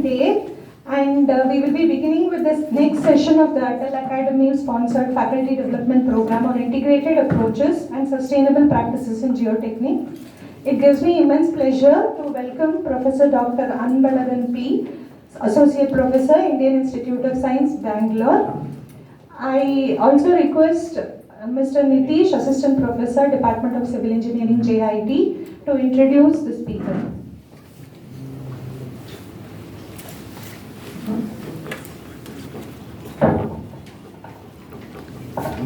day, and we will be beginning with this next session of the Atal Academy sponsored faculty development program on integrated approaches and sustainable practices in geotechnique. It gives me immense pleasure to welcome Professor Dr. Anbalagan P, Associate Professor, Indian Institute of Science, Bangalore. I also request Mr. Nitish, Assistant Professor, Department of Civil Engineering, JIT, to introduce the speaker.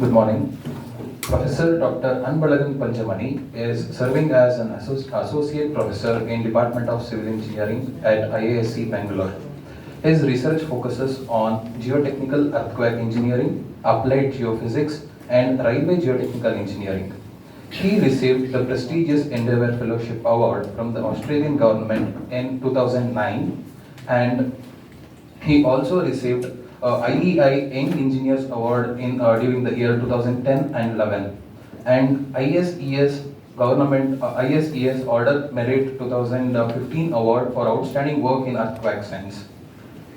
Good morning. Professor Dr. Anbalagan Panchamani is serving as an Associate Professor in Department of Civil Engineering at IASC Bangalore. His research focuses on geotechnical earthquake engineering, applied geophysics, and railway geotechnical engineering. He received the prestigious Endeavour Fellowship Award from the Australian government in 2009, and he also received IEI Young Engineers Award during the year 2010 and 11, and ISES ISES Order Merit 2015 Award for outstanding work in earthquake science.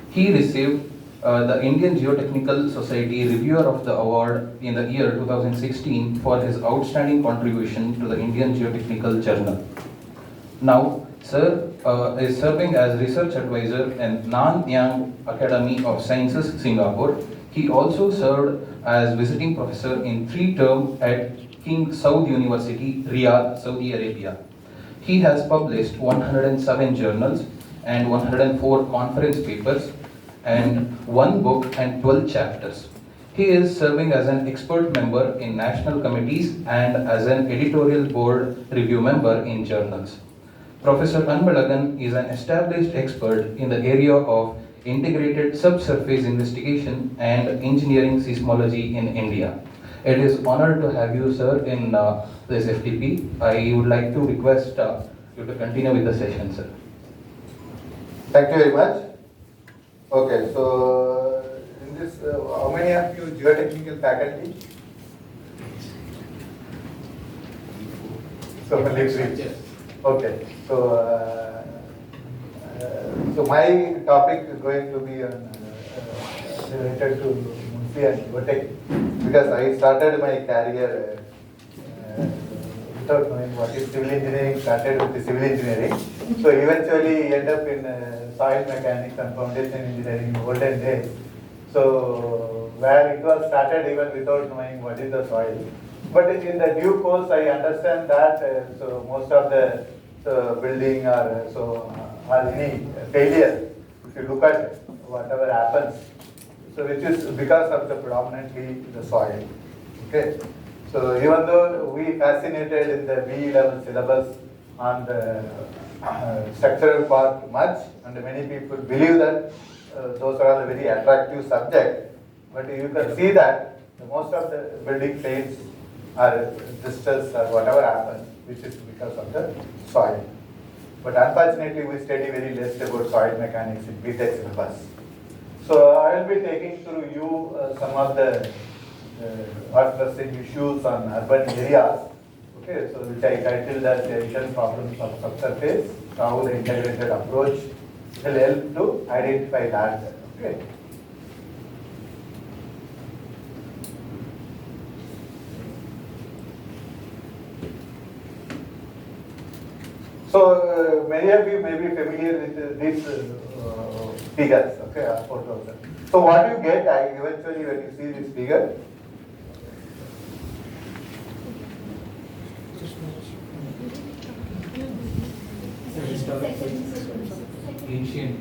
He received the Indian Geotechnical Society Reviewer of the Award in the year 2016 for his outstanding contribution to the Indian Geotechnical Journal. Now, Sir is serving as Research Advisor in Nanyang Academy of Sciences, Singapore. He also served as Visiting Professor in 3 terms at King Saud University, Riyadh, Saudi Arabia. He has published 107 journals and 104 conference papers, and 1 book and 12 chapters. He is serving as an expert member in national committees and as an editorial board review member in journals. Professor Anbalagan is an established expert in the area of integrated subsurface investigation and engineering seismology in India. It is honored to have you, sir, in this FTP. I would like to request you to continue with the session, sir. Thank you very much. Okay, so in this, how many of you geotechnical faculty? So only 3. Okay, so my topic is going to be related to Munsi and geotech, because I started my career without knowing what is civil engineering. Started with the civil engineering, so eventually end up in soil mechanics and foundation engineering in olden days. So where it was started even without knowing what is the soil. But in the due course, I understand that so most of the building or any failure, if you look at whatever happens, so which is because of the predominantly the soil. Okay. So even though we fascinated in the BE level syllabus on the structural part much, and many people believe that those are all very attractive subject, but you can see that most of the building fails or distress or whatever happens, which is because of the soil. But unfortunately, we study very less about soil mechanics in BTech syllabus. So I will be taking through you some of the earth-pressing issues on urban areas. Okay, so which I titled as the hidden problems of subsurface, how the integrated approach will help to identify that. Okay. So many of you may be familiar with these figures, okay, photos. So what you get eventually when you see this figure? Ancient.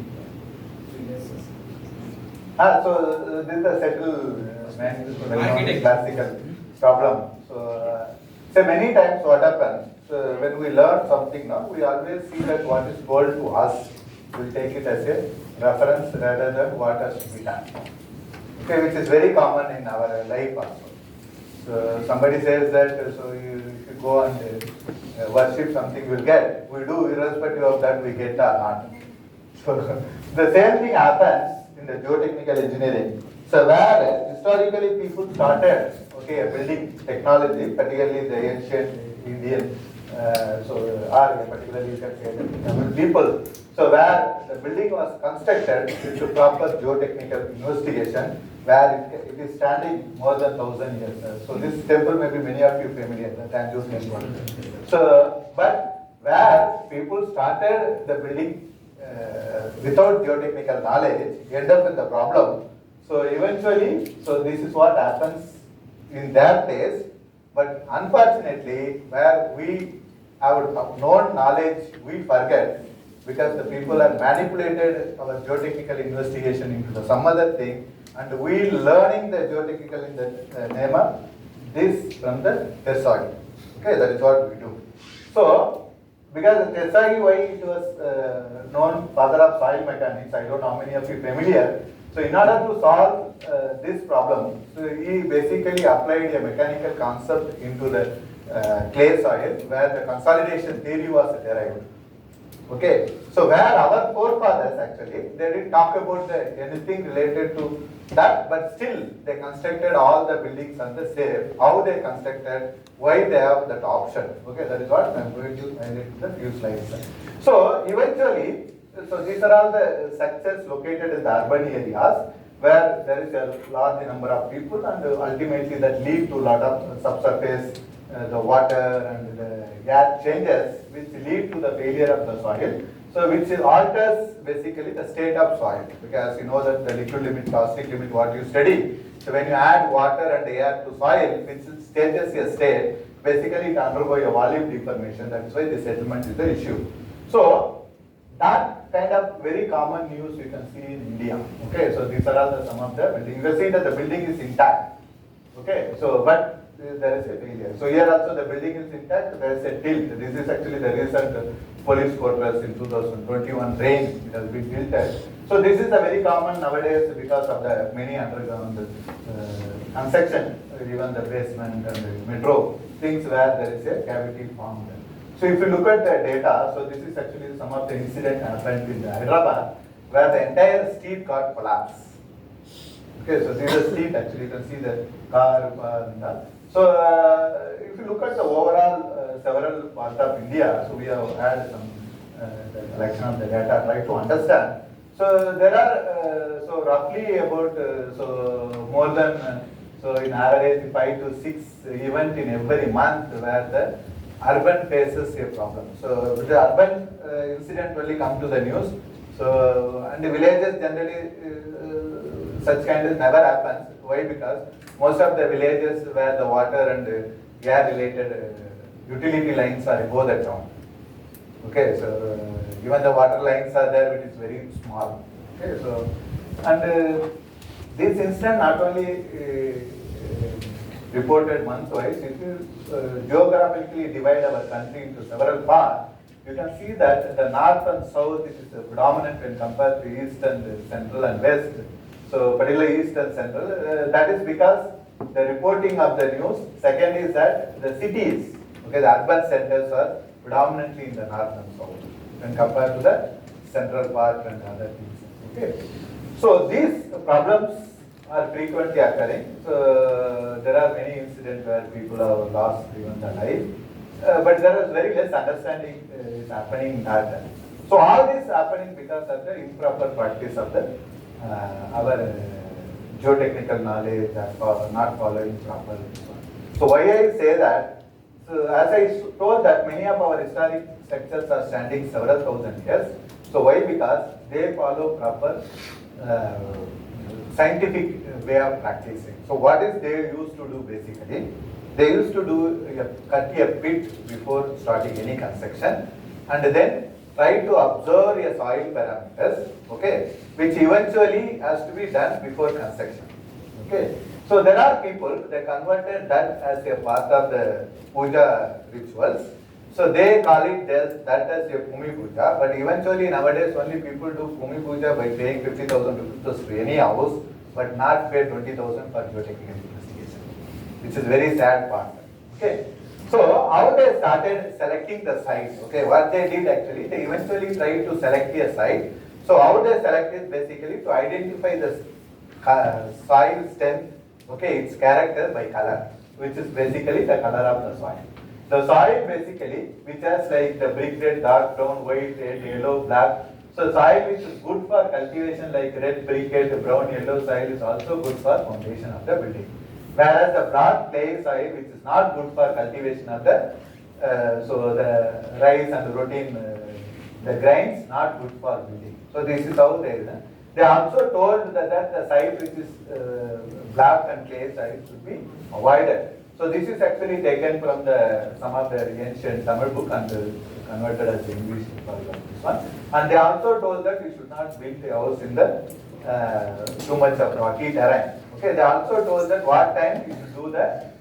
So this is a settled classical problem. So many times what happens, when we learn something now, we always see that what is told to us, we'll take it as a reference rather than what has to be done. Okay, which is very common in our life also. So somebody says that, so if you go and worship something, we'll get. We do irrespective of that we get or not. So the same thing happens in the geotechnical engineering. So where historically people started, okay, a building technology, particularly the ancient Indian, or particularly you can say the Tamil people, So where the building was constructed into proper geotechnical investigation, where it is standing more than 1,000 years. So this temple may be many of you familiar, the Tanjore temple. So, but where people started the building without geotechnical knowledge, end up with the problem. So eventually, so this is what happens in their place. But unfortunately, where we have known knowledge, we forget, because the people have manipulated our geotechnical investigation into some other thing, and we learning the geotechnical in the name of this from the Tersagi. Okay, that is what we do. So, because the Tersagi, why it was known father of soil mechanics, I don't know how many of you familiar. So in order to solve this problem, so he basically applied a mechanical concept into the clay soil, where the consolidation theory was derived. Okay, so where our forefathers actually, they didn't talk about anything related to that, but still they constructed all the buildings on the same, how they constructed, why they have that option. Okay, that is what I am going to highlight in the few slides. So eventually, so these are all the structures located in the urban areas where there is a large number of people, and ultimately that lead to a lot of subsurface, the water and the air changes, which lead to the failure of the soil. So which alters basically the state of soil, because you know that the liquid limit, caustic limit, what you study. So when you add water and air to soil, which changes a state, basically it undergoes a volume deformation. That is why the settlement is the issue. So that kind of very common news you can see in India. Okay, so these are all some of the buildings. You can see that the building is intact. Okay, so but there is a failure. So here also the building is intact, there is a tilt. This is actually the recent police quarters in 2021 rain, it has been tilted. So this is a very common nowadays because of the many underground construction, even the basement and the metro, things where there is a cavity formed. So if you look at the data, so this is actually some of the incident happened in Hyderabad, where the entire street got collapsed. Okay, so this is the street actually, you can see the car and that. So if you look at the overall several parts of India, so we have had some the collection of the data, try to understand. So there are so roughly about so more than so in average 5 to 6 events in every month where the urban faces a problem. So the urban incident only come to the news. So and the villages generally such kind of never happens. Why? Because most of the villages where the water and air related utility lines are above the ground. Okay, so even the water lines are there, it is very small. Okay, so and this incident not only reported month-wise, if you geographically divide our country into several parts, you can see that the north and south is predominant when compared to east and central and west. So particularly east and central, that is because the reporting of the news. Second is that the cities, okay, the urban centers are predominantly in the north and south when compared to the central part and other things. Okay, so these problems are frequently occurring. So there are many incidents where people have lost even their life, but there is very less understanding is happening in that. So all this happening because of the improper practice of the our geotechnical knowledge and not following proper. So why I say that? So as I told that many of our historic structures are standing several thousand years. So why? Because they follow proper scientific way of practicing. So what is they used to do basically? They used to cut a pit before starting any construction, and then try to observe a soil parameters, okay, which eventually has to be done before construction. Okay, so there are people, they converted that as a part of the puja rituals. So they call it that as a Bhumi Puja, but eventually nowadays only people do Bhumi Puja by paying 50,000 rupees to any house, but not pay 20,000 for geotechnical investigation, which is very sad part. Okay, so how they started selecting the site? Okay, what they did actually, they eventually tried to select a site. So how they select is basically to identify the soil strength, okay, its character by color, which is basically the color of the soil. The soil basically, which has like the brick red, dark brown, white, red, yellow, black. So soil which is good for cultivation like red briquette, brown yellow soil is also good for foundation of the building. Whereas the black clay soil which is not good for cultivation of the so the rice and the routine the grains not good for building. So this is how they are. They also told that the site which is black and clay soil should be avoided. So this is actually taken from some of the ancient Tamil book and converted as English for this one. And they also told that you should not build a house in the too much of rocky terrain. Okay, they also told that what time you should do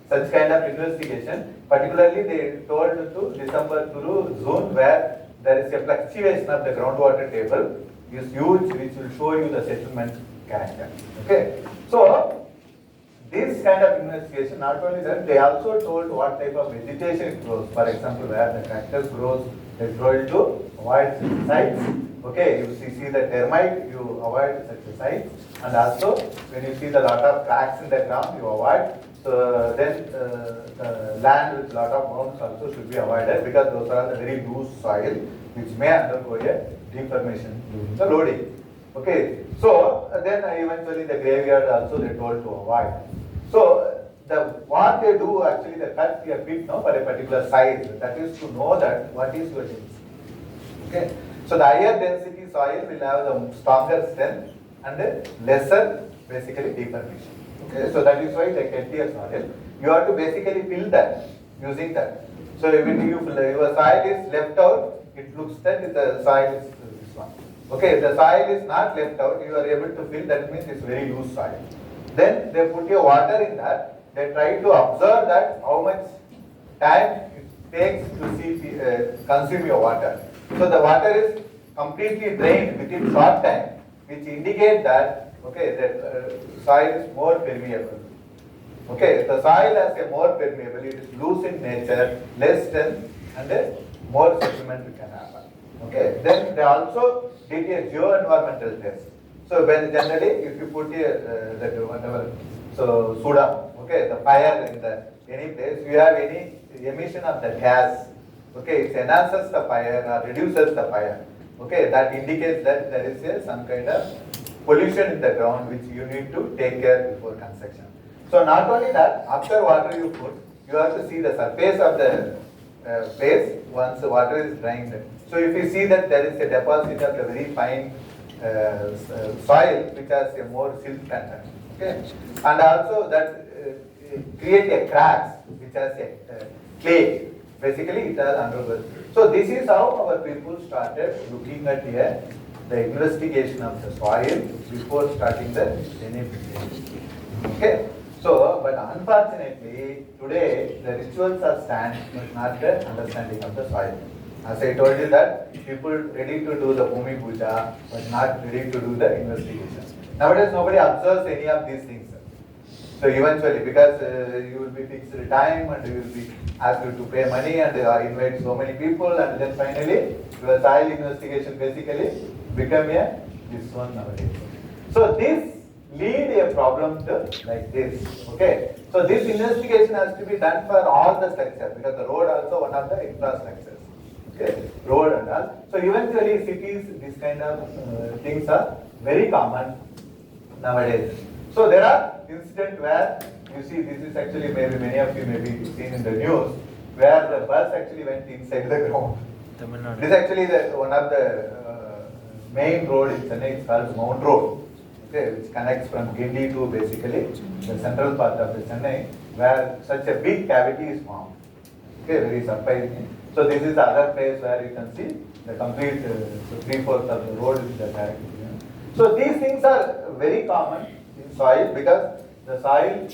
such kind of investigation. Particularly they told to December to June where there is a fluctuation of the groundwater table is huge, which will show you the settlement character. Okay, so this kind of investigation, not only that, they also told what type of vegetation it grows. For example, where the cactus grows, they told to avoid such sites. Okay, you see the termite, you avoid such a site. And also, when you see the lot of cracks in the ground, you avoid. So then the land with lot of mounds also should be avoided because those are the very loose soil which may undergo a deformation during the loading. Okay, so then eventually the graveyard also they told to avoid. So what they do actually they cut a pit for a particular size. That is to know that what is your density. Okay, so the higher density soil will have the stronger strength and lesser basically deformation. Okay, so that is why they get a soil. You have to basically fill that using that. So when your soil is left out, it looks that the soil is this one. Okay, if the soil is not left out, you are able to fill, that means it's very loose soil. Then they put your water in that, they try to observe that how much time it takes to consume your water. So the water is completely drained within short time, which indicate that okay, the soil is more permeable. Okay, the soil as a more permeable, it is loose in nature, less strength, and more settlement can happen. Okay, then they also did a geo-environmental test. So when generally, if you put that whatever, so soda, okay, the fire in any place, you have any emission of the gas, okay, it enhances the fire or reduces the fire. Okay, that indicates that there is some kind of pollution in the ground which you need to take care before construction. So not only that, after water you put, you have to see the surface of the place once the water is drained. So if you see that there is a deposit of the very fine soil which has a more silt content, okay, and also that create a cracks which has a clay. Basically, it has undergone. So this is how our people started looking at the investigation of the soil before starting the beneficiation. Okay. So, but unfortunately, today the rituals are stand, but not the understanding of the soil. As I told you that people ready to do the Bhumi Puja, but not ready to do the investigation. Nowadays, nobody observes any of these things. So eventually, because you will be fixed time and you will be asked to pay money and invite so many people, and then finally your soil investigation basically become this one nowadays. So this lead a problem to like this. Okay. So this investigation has to be done for all the structures because the road also one of the infrastructures. Okay. Road and all. So eventually cities, this kind of things are very common nowadays. So there are incidents where you see this is actually maybe many of you may be seen in the news where the bus actually went inside the ground. This is actually one of the main road in Chennai. It's called Mount Road, okay, which connects from Gindi to basically the central part of the Chennai, where such a big cavity is formed. Okay, very surprising. So this is the other place where you can see the complete 3/4 of the road is the direct. So these things are very common in soil because the soil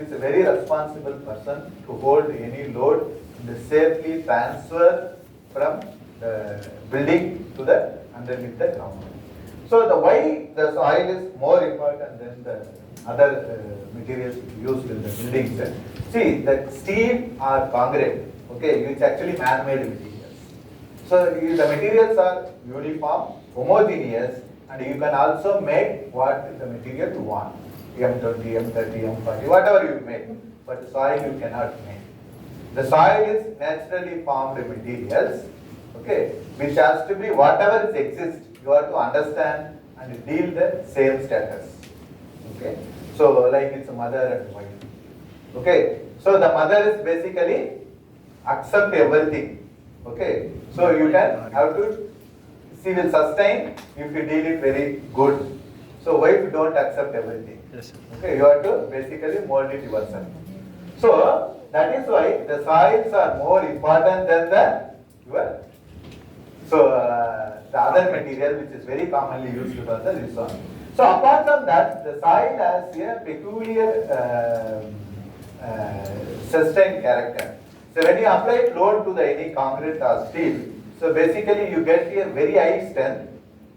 is a very responsible person to hold any load and safely transfer from the building to the underneath the ground. So the why the soil is more important than the other materials used in the buildings. See, the steel or concrete, okay, which actually man-made materials. So the materials are uniform, homogeneous, and you can also make what the material you want. M20, M30, M40, whatever you make. But soil you cannot make. The soil is naturally formed materials, okay, which has to be whatever exists. you have to understand and deal the same status. Okay, so like it's a mother and wife. Okay, so the mother is basically accept everything. Okay, so you can have to, she will sustain if you deal it very good. So wife don't accept everything. Yes, sir. Okay, you have to basically mold it yourself. So that is why the soils are more important than the your. So the other material which is very commonly used for the this one. So apart from that, the soil has a peculiar sustained character. So when you apply load to the any concrete or steel, so basically you get a very high strength.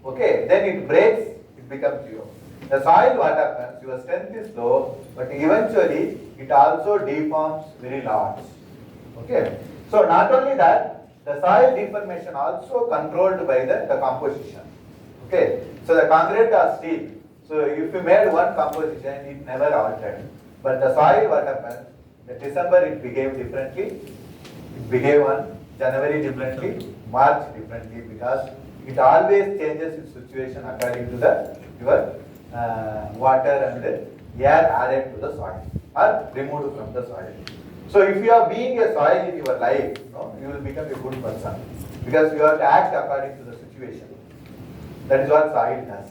Okay, then it breaks, it becomes zero. The soil, what happens, your strength is low, but eventually it also deforms very large. Okay, so not only that, the soil deformation also controlled by the composition. Okay, so the concrete or steel, so if you made one composition, it never altered. But the soil, what happened, the December it behaved differently, it behaved on January differently, March differently, because it always changes its situation according to the your water and air added to the soil or removed from the soil. So if you are being a soil in your life, you will become a good person because you have to act according to the situation. That is what soil does.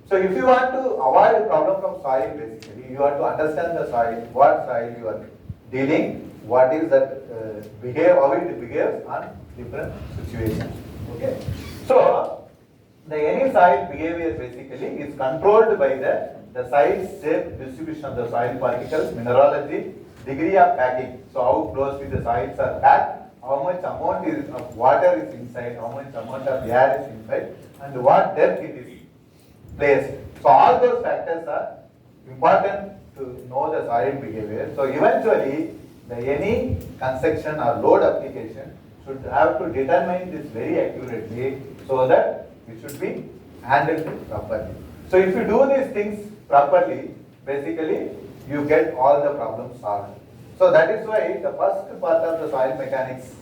So if you want to avoid a problem from soil, basically, you have to understand the soil, what soil you are dealing, what is that how it behaves on different situations. Okay. So the any soil behavior basically is controlled by the size, shape, distribution of the soil particles, mineralogy, degree of packing. So how closely the soils are packed, how much amount of water is inside, how much amount of air is inside, and what depth it is placed. So all those factors are important to know the soil behavior. So eventually, any construction or load application should have to determine this very accurately so that it should be handled properly. So if you do these things properly, basically you get all the problems solved. So that is why the first part of the soil mechanics,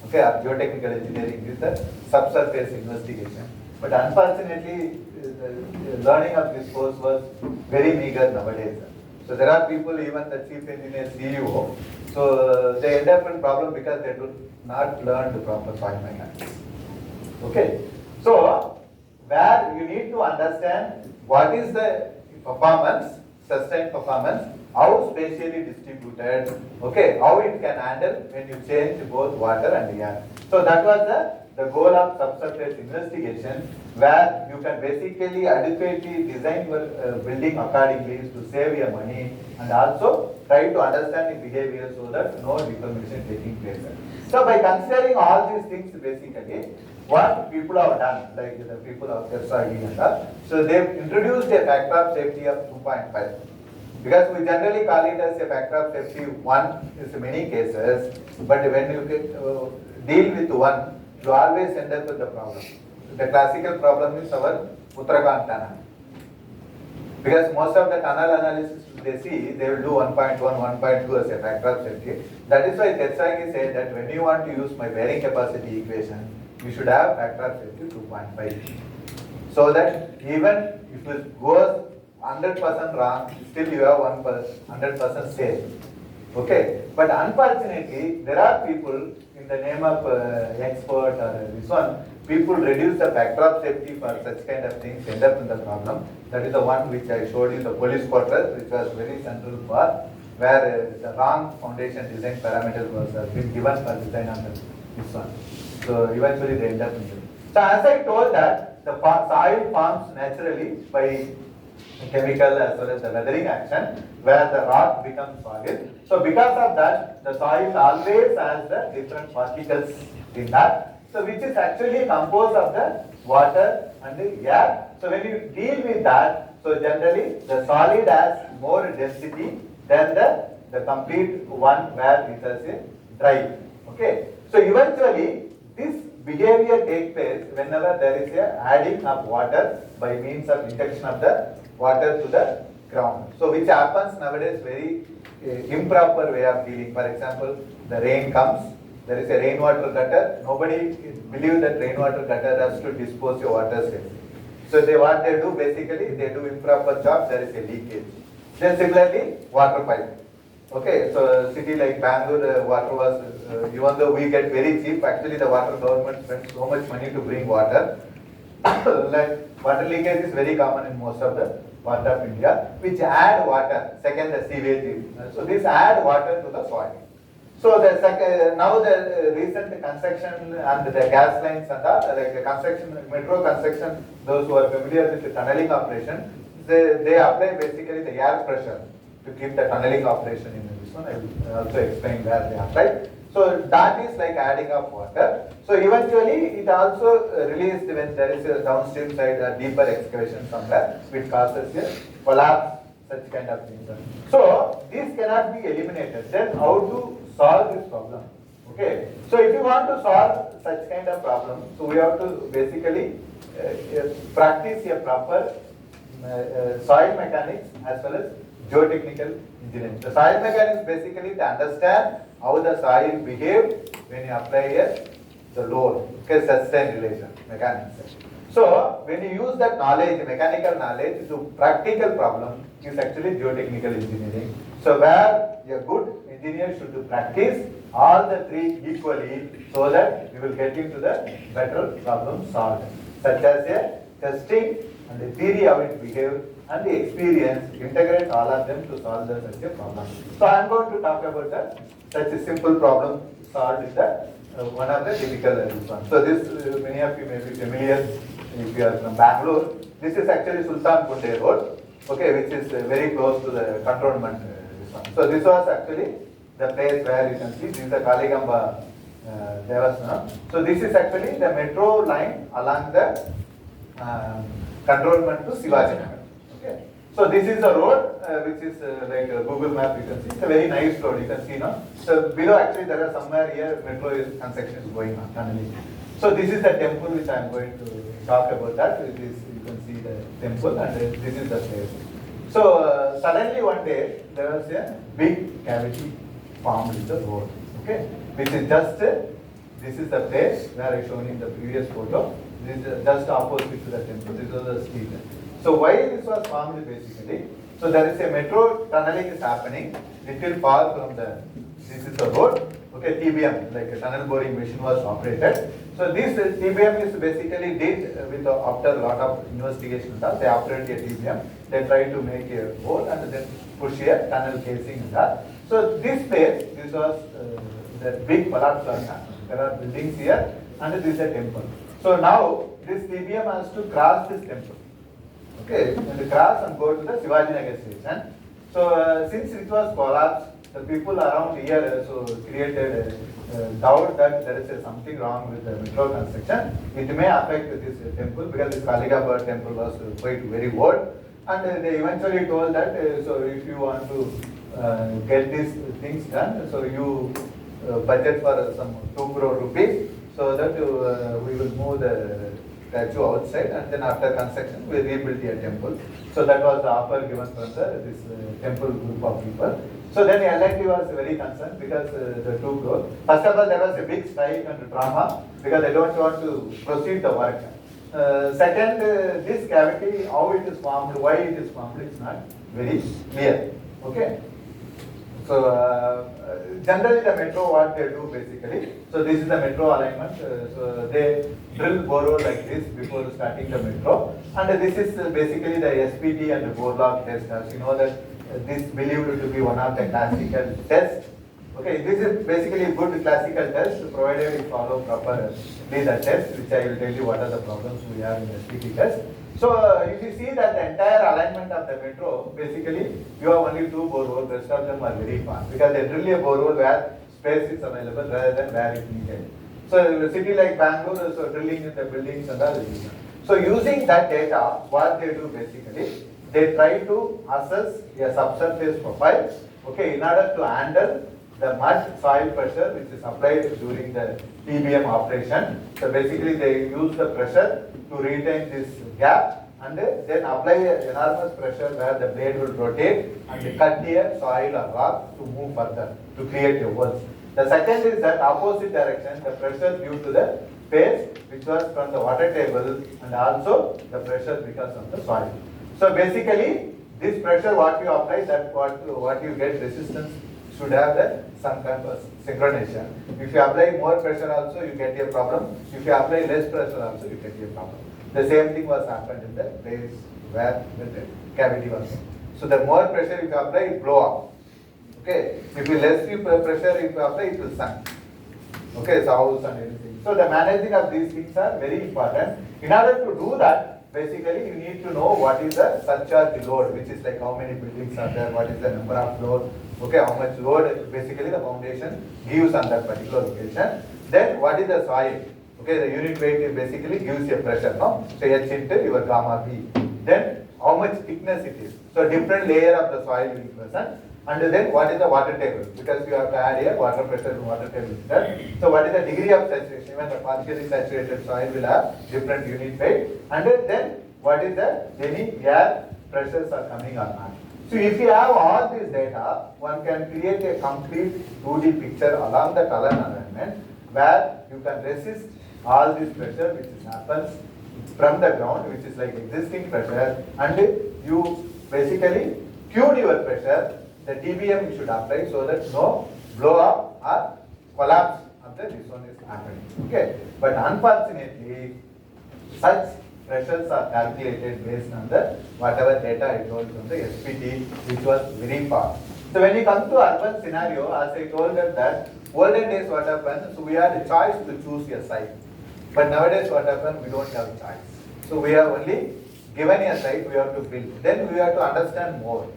okay, or geotechnical engineering is the subsurface investigation. But unfortunately, the learning of this course was very meager nowadays. So there are people, even the chief engineer, CEO, so they end up in problem because they do not learn the proper soil mechanics. Okay, so where you need to understand what is the performance, sustained performance, how spatially distributed, okay, how it can handle when you change both water and air. So that was the goal of subsurface investigation, where you can basically adequately design your building accordingly to save your money and also try to understand the behavior so that no deformation taking place. So by considering all these things basically, what people have done, like the people of Dr.SreeKeshava and all, so they've introduced a factor of safety of 2.5. Because we generally call it as a factor of safety 1 in many cases, but when you deal with 1, you always end up with the problem. The classical problem is our Uttarakhand tunnel. Because most of the tunnel analysis they see, they will do 1.1, 1.2 as a factor of safety. That is why Dr.SreeKeshava said that when you want to use my bearing capacity equation, you should have factor of safety 2.5. So that even if it goes 100% wrong, still you have 100% safe. Okay, but unfortunately, there are people in the name of expert or this one, people reduce the factor of safety for such kind of things, end up in the problem. That is the one which I showed you, the police quarters, which was very central part, where the wrong foundation design parameters was been given for design on this one. So eventually they end up in it. So as I told that, the soil forms naturally by chemical as well as the weathering action, where the rock becomes solid. So because of that, the soil always has the different particles in that. So which is actually composed of the water and the air. So when you deal with that, so generally the solid has more density than the complete one where it has a dry. Okay. So eventually this behavior takes place whenever there is a adding of water by means of injection of the water to the ground. So which happens nowadays very improper way of dealing. For example, the rain comes, there is a rainwater gutter. Nobody believes that rainwater gutter has to dispose your water safely. So what they do basically, they do improper job, there is a leakage. Then similarly, water pipe. Okay, so city like Bangalore, water was, even though we get very cheap, actually the water government spends so much money to bring water. Like water leakage is very common in most of the part of India, which add water. Second, the sewage. So this add water to the soil. So now the recent construction and the gas lines and like the construction, metro construction, those who are familiar with the tunneling operation, they apply basically the air pressure to keep the tunneling operation in this one. I will also explain where they apply. So that is like adding up water. So eventually it also released when there is a downstream side, a deeper excavation somewhere, which causes a collapse, such kind of things. So this cannot be eliminated. Then how to solve this problem? Okay. So if you want to solve such kind of problem, so we have to basically practice a proper soil mechanics as well as geotechnical engineering. The soil mechanics basically to understand how the soil behaves when you apply the load, okay, sustain relation mechanics. So when you use that knowledge, mechanical knowledge, to practical problem is actually geotechnical engineering. So where a good engineer should practice all the three equally so that we will get into the better problem solved, such as a testing and the theory how it behaves and the experience, integrate all of them to solve such a problem. So I am going to talk about such a simple problem solved in the one of the difficult ones. So this many of you may be familiar if you are from Bangalore. This is actually Sultan Kunde Road, okay, which is very close to the cantonment. So this was actually the place where you can see this is the Kaligamba Devasana. So this is actually the metro line along the cantonment to Shivaji Nagar. Okay. So this is a road which is like a Google map, you can see. It's a very nice road, you can see now. So below actually there are somewhere here metro construction is going on, tunneling. So this is the temple which I am going to talk about that. It is, you can see the temple and this is the place. So suddenly one day there was a big cavity formed in the road. Okay, which is just, this is the place where I shown in the previous photo. This is just opposite to the temple. This was the street. So why this was formed basically? So there is a metro tunneling is happening little far from the, this is the road. Okay, TBM, like a tunnel boring machine was operated. So this TBM is basically did with after a lot of investigation. They operate a TBM. They try to make a hole and then push a tunnel casing in that. So this place, this was the big Palat Plaza. There are buildings here and this is a temple. So now this TBM has to cross this temple. Okay, and cross and go to the Shivaji Nagar station. So since it was collapsed, the people around here so created doubt that there is something wrong with the metro construction. It may affect this temple because this Kaligamba temple was quite very old. And they eventually told that so if you want to get these things done, so you budget for some 2 crore rupees so that we will move the statue outside and then after construction we rebuild a temple. So that was the offer given from this temple group of people. So then L&T was very concerned because the 2 crore. First of all, there was a big strike and drama because they don't want to proceed the work. Second, this cavity, how it is formed, why it is formed, it's not very clear. Okay. So generally the metro what they do basically, so this is the metro alignment, so they drill borehole like this before starting the metro, and this is basically the SPT and the Borlaug test. As you know that this believed to be one of the classical tests. Okay, this is basically a good classical test provided we follow proper the test, which I will tell you what are the problems we have in the SPT test. So if you see that the entire alignment of the metro, basically you have only 2 boreholes, rest of them are very far because they drill a borehole where space is available rather than where it needed. So a city like Bangalore, so drilling in the buildings and all. So using that data, what they do basically, they try to assess a subsurface profile, okay, in order to handle the mud soil pressure which is applied during the TBM operation. So basically they use the pressure to retain this gap and then apply an enormous pressure where the blade will rotate and cut the soil or rock to move further to create a holes. The second is that opposite direction, the pressure due to the space which was from the water table and also the pressure because of the soil. So basically, this pressure what you apply, that what you get resistance should have some kind of synchronization. If you apply more pressure also, you get a problem. If you apply less pressure also, you get a problem. The same thing was happened in the place where the cavity was. So the more pressure you apply, it blow up. Okay. If you less pressure you apply, it will sink. Okay, so house and everything. So the managing of these things are very important. In order to do that, basically you need to know what is the surcharge load, which is like how many buildings are there, what is the number of load, okay, how much load basically the foundation gives on that particular location. Then what is the soil? Okay, the unit weight is basically gives you a pressure, no? So H into your gamma B. Then how much thickness it is. So different layer of the soil will be present. And then what is the water table? Because you have to add here water pressure and water table is there. So what is the degree of saturation? Even the partially saturated soil will have different unit weight. And then what is the any air pressures are coming or not. So if you have all this data, one can create a complete 2D picture along the color environment where you can resist all this pressure which happens from the ground, which is like existing pressure, and you basically tune your pressure. The TBM you should apply so that no blow up or collapse of this one is happening. Okay, but unfortunately, such pressures are calculated based on the whatever data I told from the SPT, which was very far. So when you come to urban scenario, as I told that olden days what happened, so we had a choice to choose a site. But nowadays what happened, we don't have a choice. So we are only given a site, we have to build. Then we have to understand more.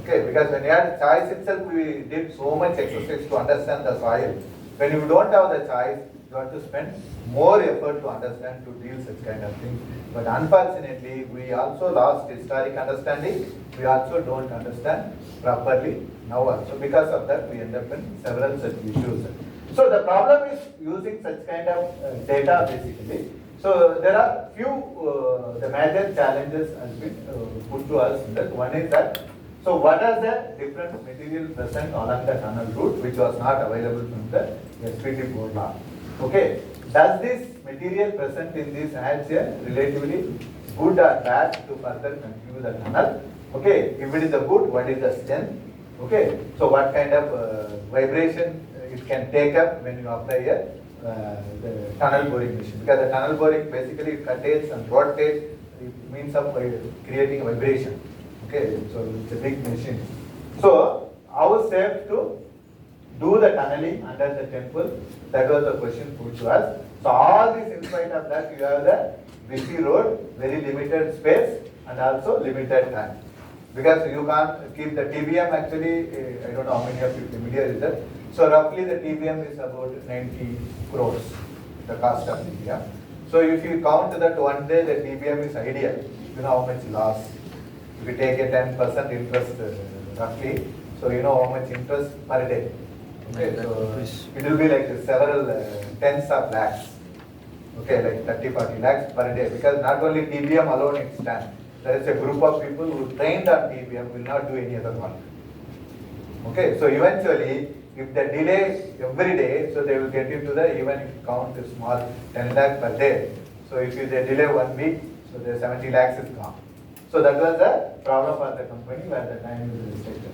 Okay, because when you had a choice itself, we did so much exercise to understand the soil. When you don't have the choice, you have to spend more effort to understand, to deal such kind of things. But unfortunately, we also lost historic understanding. We also don't understand properly now also. Because of that, we end up in several such issues. So the problem is using such kind of data basically. So there are few, the major challenges has been put to us. One is that, so what are the different material present along the tunnel route which was not available from the SPT board law? Okay, does this material present in this adds a relatively good or bad to further continue the tunnel? Okay, if it is a good, what is the strength? Okay, so what kind of vibration it can take up when you apply the tunnel boring machine? Because the tunnel boring basically contains and rotates, it means of creating vibration. Okay, so it's a big machine. So, how safe to do the tunneling under the temple? That was the question put to us. So, all this in spite of that, you have the busy road, very limited space, and also limited time. Because you can't keep the TBM actually, I don't know how many of you familiar with that. So, roughly the TBM is about 90 crores, the cost of TBM. So, if you count that one day, the TBM is ideal. You know how much loss. If you take a 10% interest roughly, so you know how much interest per day. Okay, so it will be like several tens of lakhs. Okay, like 30-40 lakhs per day. Because not only TBM alone it stands. There is a group of people who trained on TBM will not do any other work. Okay, so eventually, if they delay every day, so they will get into the, even if you count the small 10 lakhs per day. So if they delay 1 week, so the 70 lakhs is gone. So that was the problem for the company where the time is restricted.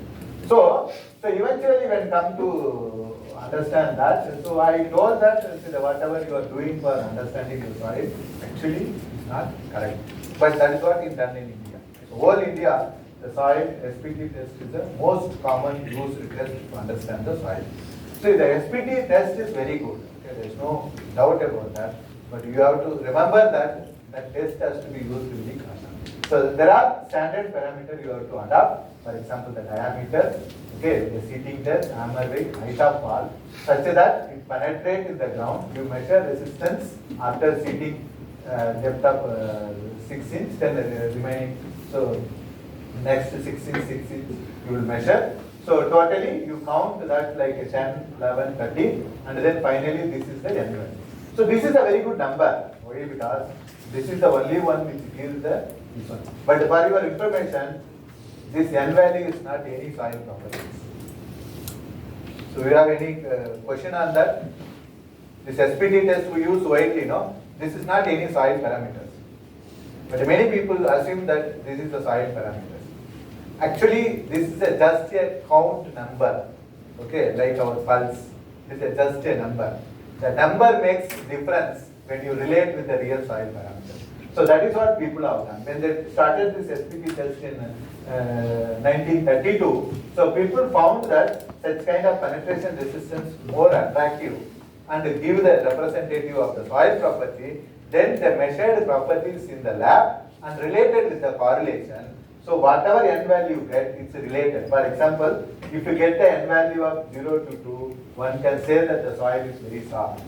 So eventually when come to understand that, so I told that whatever you are doing for understanding the soil actually is not correct. But that is what is done in India. So whole India, the soil SPT test is the most common used test to understand the soil. So the SPT test is very good. Okay, there is no doubt about that. But you have to remember that that test has to be used really correctly. So there are standard parameters you have to adopt. For example, the diameter, okay, the seating test, hammer weight, height of wall, such that it penetrates in the ground. You measure resistance after seating depth of 6 inches, then the remaining. So next 6 inch, 6 inch you will measure. So totally you count that like a 10, 11, 13, and then finally this is the N value. So this is a very good number. Why? Because this is the only one which gives the this one. But for your information, this N value is not any soil properties. So you have any question on that? This SPT test we use widely, no? This is not any soil parameters. But many people assume that this is the soil parameters. Actually, this is just a count number, okay, like our pulse. This is just a number. The number makes difference when you relate with the real soil parameters. So that is what people have done. When they started this SPT test in 1932, so people found that such kind of penetration resistance more attractive and give the representative of the soil property. Then they measured properties in the lab and related with the correlation. So whatever n value you get, it's related. For example, if you get the n value of 0 to 2, one can say that the soil is very soft.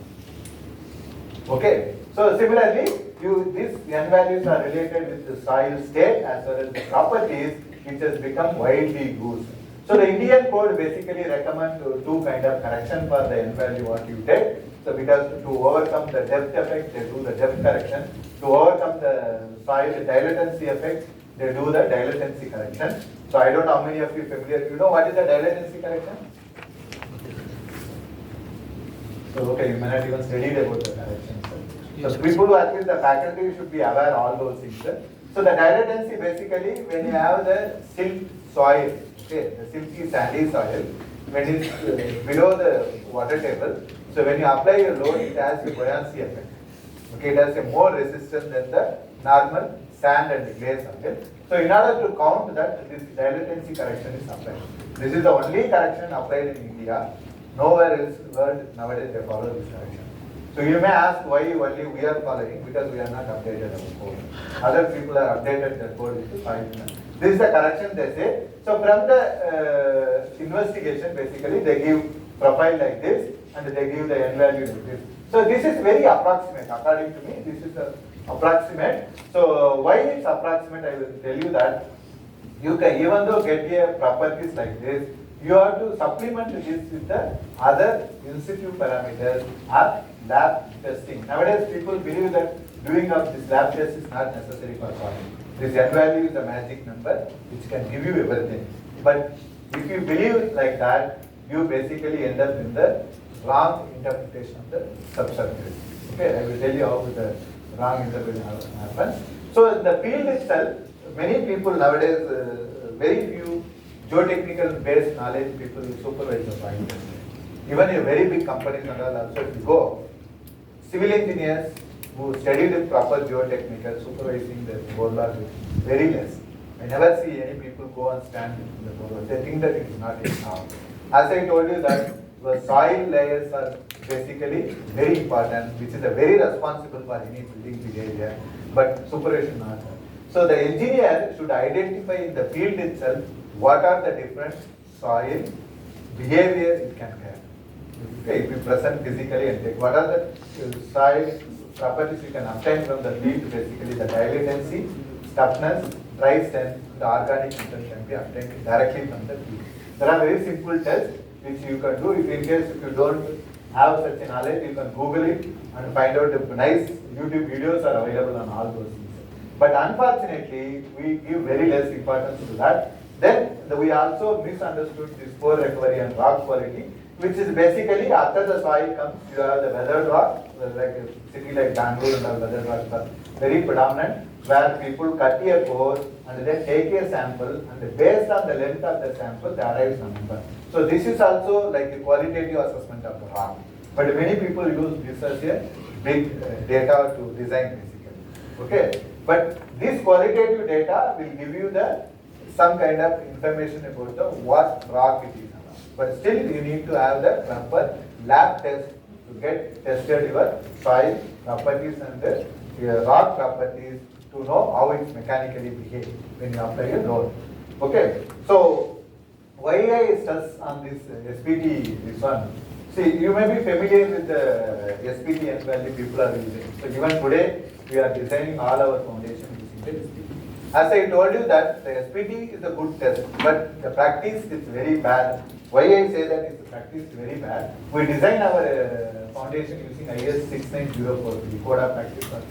Okay. So similarly, these n values are related with the soil state as well as the properties, which has become widely used. So the Indian code basically recommends two kind of correction for the n value what you take. So because to overcome the depth effect, they do the depth correction. To overcome the soil dilatancy effect, they do the dilatancy correction. So I don't know how many of you familiar. You know what is the dilatancy correction? So okay, you may not even studied about the correction. So people who are in the faculty should be aware of all those things. So the dilatancy basically when you have the silt soil, okay, the silky sandy soil, when it is below the water table, so when you apply your load, it has a buoyancy effect. Okay, it has a more resistance than the normal sand and clay soil. So in order to count that, this dilatancy correction is applied. This is the only correction applied in India. Nowhere else in the world nowadays they follow this correction. So you may ask why only we are following, because we are not updated our code. Other people are updated their code into soil. This is the correction they say. So from the investigation, basically they give profile like this and they give the n value like this. So this is very approximate. According to me, this is the approximate. So why it's approximate, I will tell you that you can, even though get a properties like this, you have to supplement this with the other in situ parameters or lab testing. Nowadays people believe that doing of this lab test is not necessary for solving. This n value is a magic number which can give you everything. But if you believe like that, you basically end up in the wrong interpretation of the subsurface. Okay, I will tell you how the wrong interpretation happens. So in the field itself, many people nowadays, very few geotechnical based knowledge people supervise the soil testing. Even a very big companies and all also, if you go, civil engineers who study the proper geotechnical supervising the borelog is very less. I never see any people go and stand in the borelog. They think that it is not enough. As I told you that the soil layers are basically very important, which is a very responsible for any building behavior, but supervision not. So the engineer should identify in the field itself what are the different soil behavior it can carry. Okay, if you present physically and take what are the soil properties you can obtain from the field, basically the dilatancy, toughness, dry strength, the organic content can be obtained directly from the field. There are very simple tests which you can do. If in case if you don't have such a knowledge, you can Google it and find out the nice YouTube videos are available on all those things. But unfortunately, we give very less importance to that. Then we also misunderstood this pore recovery and rock quality, which is basically after the soil comes, you have the weathered rock, like a city like Bangalore and all weathered rocks are very predominant, where people cut a pore and then take a sample and based on the length of the sample, they arrive some number. So this is also like a qualitative assessment of the rock. But many people use this as a big data to design basically. Okay, but this qualitative data will give you the some kind of information about the what rock it is. But still you need to have the proper lab test to get tested your soil properties and the rock properties to know how it mechanically behaves when you apply a load. Okay, so why I stress on this SPT, this one? See, you may be familiar with the SPT and value people are using. So even today, we are designing all our foundation using the SPT. As I told you that the SPT is a good test, but the practice is very bad. Why I say that is the practice is very bad? We design our foundation using IS 69043, code of practice for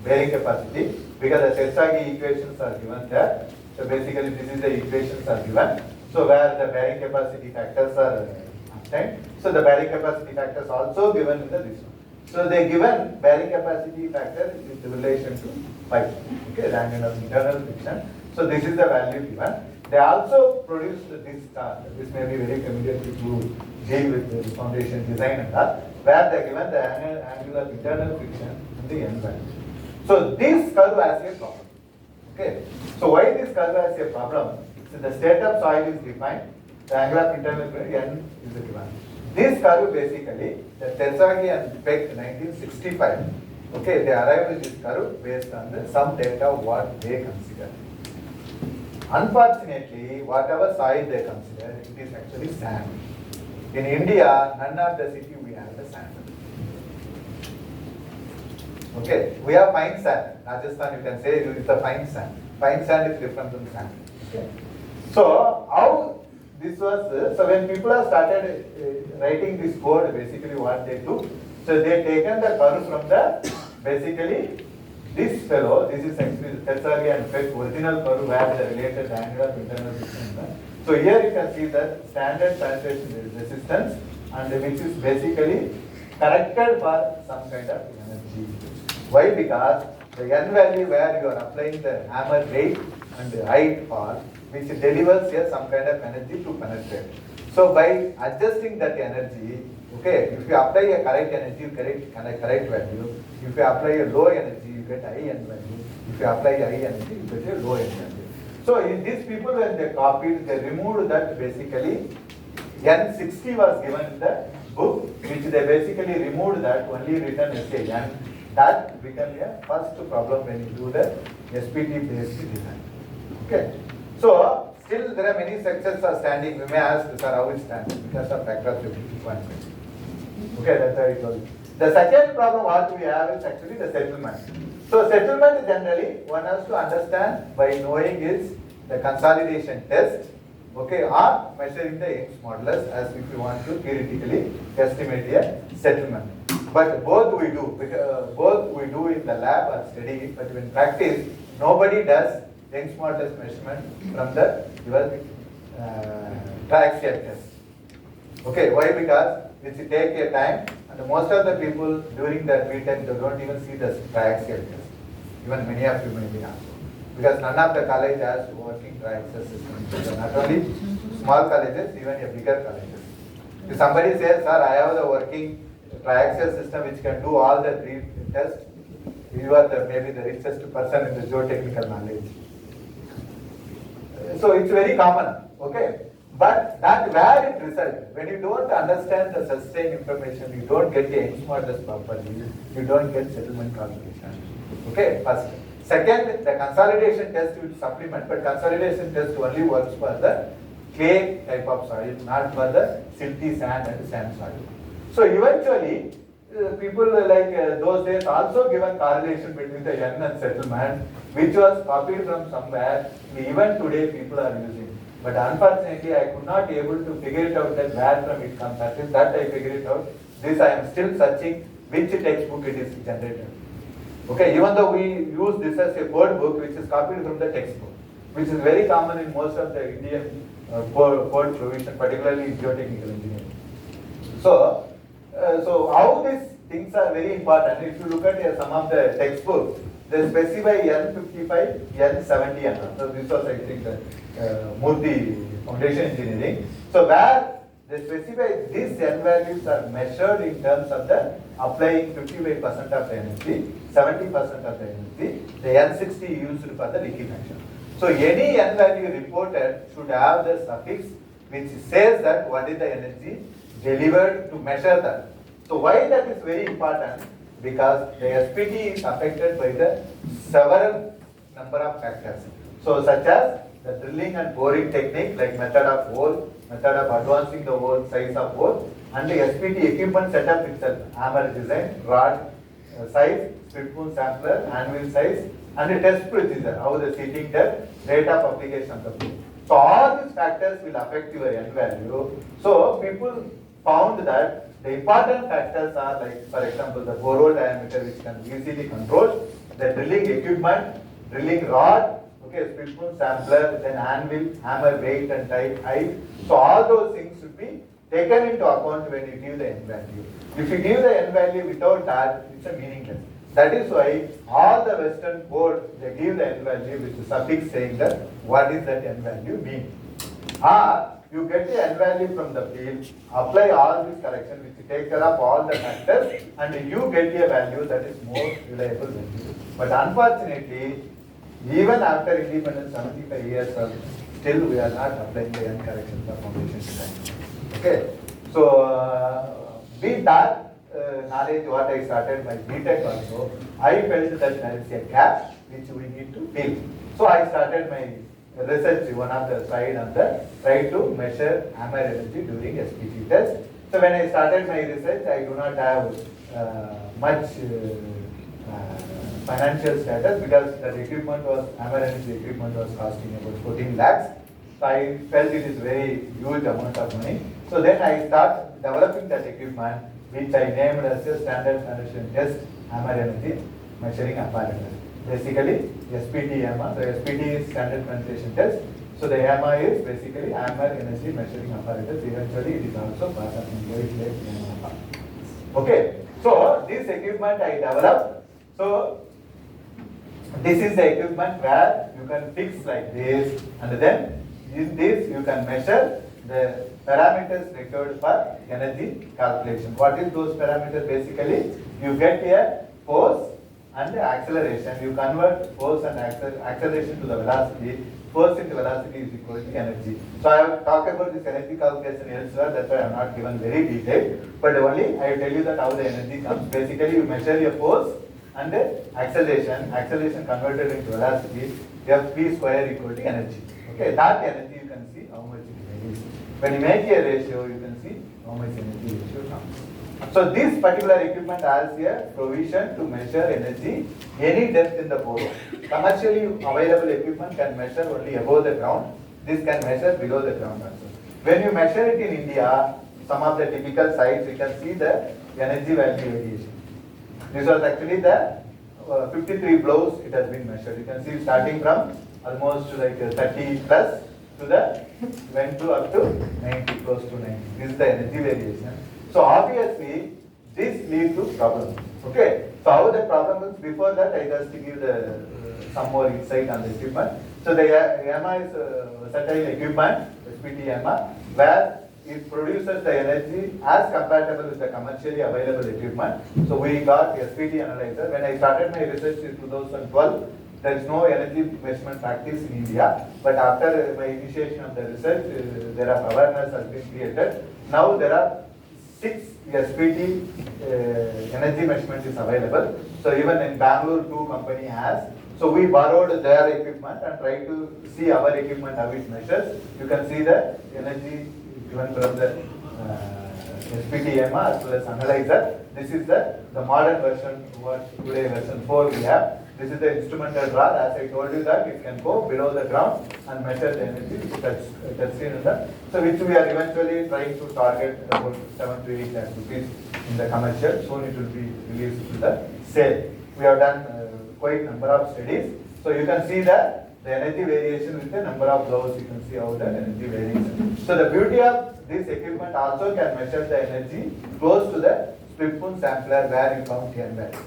bearing capacity, because the Tersagi equations are given there. So basically this is the equations are given. So where the bearing capacity factors are obtained. So the bearing capacity factors also given in the this one. So they given bearing capacity factor is in relation to pi. Okay, the angle of internal friction. So this is the value given. They also produced this chart. This may be very familiar to you deal with the foundation design and that, where they given the angle of internal friction in the n value. So this curve has a problem. Okay. So why this curve has a problem? So the state of soil is defined. The angle of internal friction n is given. This curve basically, the Terzaghi and Peck 1965, okay, they arrived at this curve based on some data what they consider. Unfortunately, whatever soil they consider, it is actually sand. In India, none of the city we have the sand. Okay, we have fine sand. Rajasthan, you can say it's a fine sand. Fine sand is different from sand. Okay. So how this was, so when people have started writing this code, basically what they do, so they taken the curve from the, basically this fellow, this is actually the Terzaghi and Peck original curve where the related angle of internal friction. So here you can see that standard penetration resistance and which is basically corrected for some kind of energy. Why? Because the n value where you are applying the hammer weight and the height for, which delivers here some kind of energy to penetrate. So by adjusting that energy, okay, if you apply a correct energy, you get correct value. If you apply a low energy, you get high n value. If you apply a high energy, you get a low n value. So in these people, when they copied, they removed that basically N60 was given in the book, which they basically removed that, only written as a N. That became a first problem when you do the SPT based design. Okay. So still there are many sections are standing. We may ask, sir, how is standing? Because of factor of 50.5. Okay, that's how it goes. The second problem what we have is actually the settlement. So settlement generally one has to understand by knowing is the consolidation test, okay, or measuring the Young's modulus as if you want to theoretically estimate a settlement. But both we do, because both we do in the lab or study, but in practice nobody does Young's modulus measurement from the your triaxial test. Okay, why? Because it will take a time, and most of the people during their meeting they don't even see the triaxial test. Even many of you may be also. Because none of the college has working triaxial system. So not only small colleges, even a bigger colleges. If somebody says, sir, I have the working triaxial system which can do all the three tests, you are maybe the richest person in the geotechnical knowledge. So it's very common, okay? But that where it results, when you don't understand the sustained information, you don't get the Young's modulus properly, you don't get settlement calculation. Okay, first. Second, the consolidation test will supplement, but consolidation test only works for the clay type of soil, not for the silty sand and sand soil. So eventually, people like those days also given correlation between the N and settlement, which was copied from somewhere. Even today, people are using. But unfortunately, I could not able to figure it out that where from it comes. That I figured it out. This I am still searching which textbook it is generated. Okay, even though we use this as a code book which is copied from the textbook, which is very common in most of the Indian code provision, particularly in geotechnical engineering. So, so how these things are very important. If you look at some of the textbooks, they specify N55, N70 and all. So this was I think the Murthy Foundation Engineering. So where they specify these N values are measured in terms of the applying 55% of the energy, 70% of the energy, the N60 used for the liquefaction. So any N value reported should have the suffix which says that what is the energy delivered to measure that. So why that is very important? Because the SPT is affected by the several number of factors. So such as the drilling and boring technique, like method of hole, method of advancing the hole, size of hole, and the SPT equipment setup itself, hammer design, rod size, split spoon sampler, anvil size, and the test procedure, how the seating depth, rate of application of the flow. So all these factors will affect your N value. So people found that the important factors are like, for example, the borehole diameter which can be easily controlled, the drilling equipment, drilling rod, okay, split spoon sampler, then anvil, hammer weight and type, height. So all those things should be taken into account when you give the n value. If you give the n value without that, it's a meaningless. That is why all the Western boards, they give the n value with the suffix saying that what is that n value mean. Or you get the n value from the field, apply all these corrections which take care of all the factors, and you get a value that is more reliable value. But unfortunately, even after independence 75 years, still we are not applying the n correction for foundation design. Okay, so with that knowledge what I started my BTech also, I felt that there is a gap which we need to fill. So I started my research, one of the side on the try to measure hammer energy during SPT test. So when I started my research, I do not have much financial status because the equipment was, hammer energy equipment was costing about 14 lakhs. So I felt it is very huge amount of money. So then I start developing that equipment which I named as a standard condition test hammer energy measuring apparatus. Basically SPT HAMA. So SPT is standard penetration test. So the HAMA is basically hammer energy measuring apparatus. Eventually it is also part of HAMA. Okay. So this equipment I developed. So this is the equipment where you can fix like this, and then in this you can measure the parameters required for energy calculation. What is those parameters? Basically, you get a force and acceleration. You convert force and acceleration to the velocity. Force into velocity is equal to energy. So I have talked about this energy calculation elsewhere. That's why I have not given very detailed. But only I tell you that how the energy comes. Basically, you measure your force and acceleration. Acceleration converted into velocity. Fp square equal to energy. Okay, that energy you can see how much it is. When you make a ratio, you can see how much energy ratio comes. So this particular equipment has a provision to measure energy any depth in the bore. Commercially available equipment can measure only above the ground. This can measure below the ground also. When you measure it in India, some of the typical sites, you can see the energy value variation. This was actually the 53 blows it has been measured. You can see starting from almost like 30 plus to the went to up to 90, close to 90. This is the energy variation. So obviously this leads to problems. Okay. So how the problem is, before that I just give the some more insight on the equipment. So the HAMA is a certain equipment, SPT HAMA, where it produces the energy as compatible with the commercially available equipment. So we got SPT analyzer. When I started my research in 2012, there is no energy measurement practice in India. But after my initiation of the research, there are awareness has been created. Now there are 6 SPT energy measurement is available. So even in Bangalore, 2 company has. So we borrowed their equipment and try to see our equipment how it measures. You can see the energy given from the SPT HAMA as well as analyzer. This is the modern version, what today version 4 we have. This is the instrumental rod. As I told you that it can go below the ground and measure the energy. That's seen in the, so which we are eventually trying to target about 7 to 8 lakh rupees in the commercial. Soon it will be released to the sale. We have done quite number of studies. So you can see the energy variation with the number of blows. You can see how the energy varies. So the beauty of this equipment also can measure the energy close to the split spoon sampler where you count n value.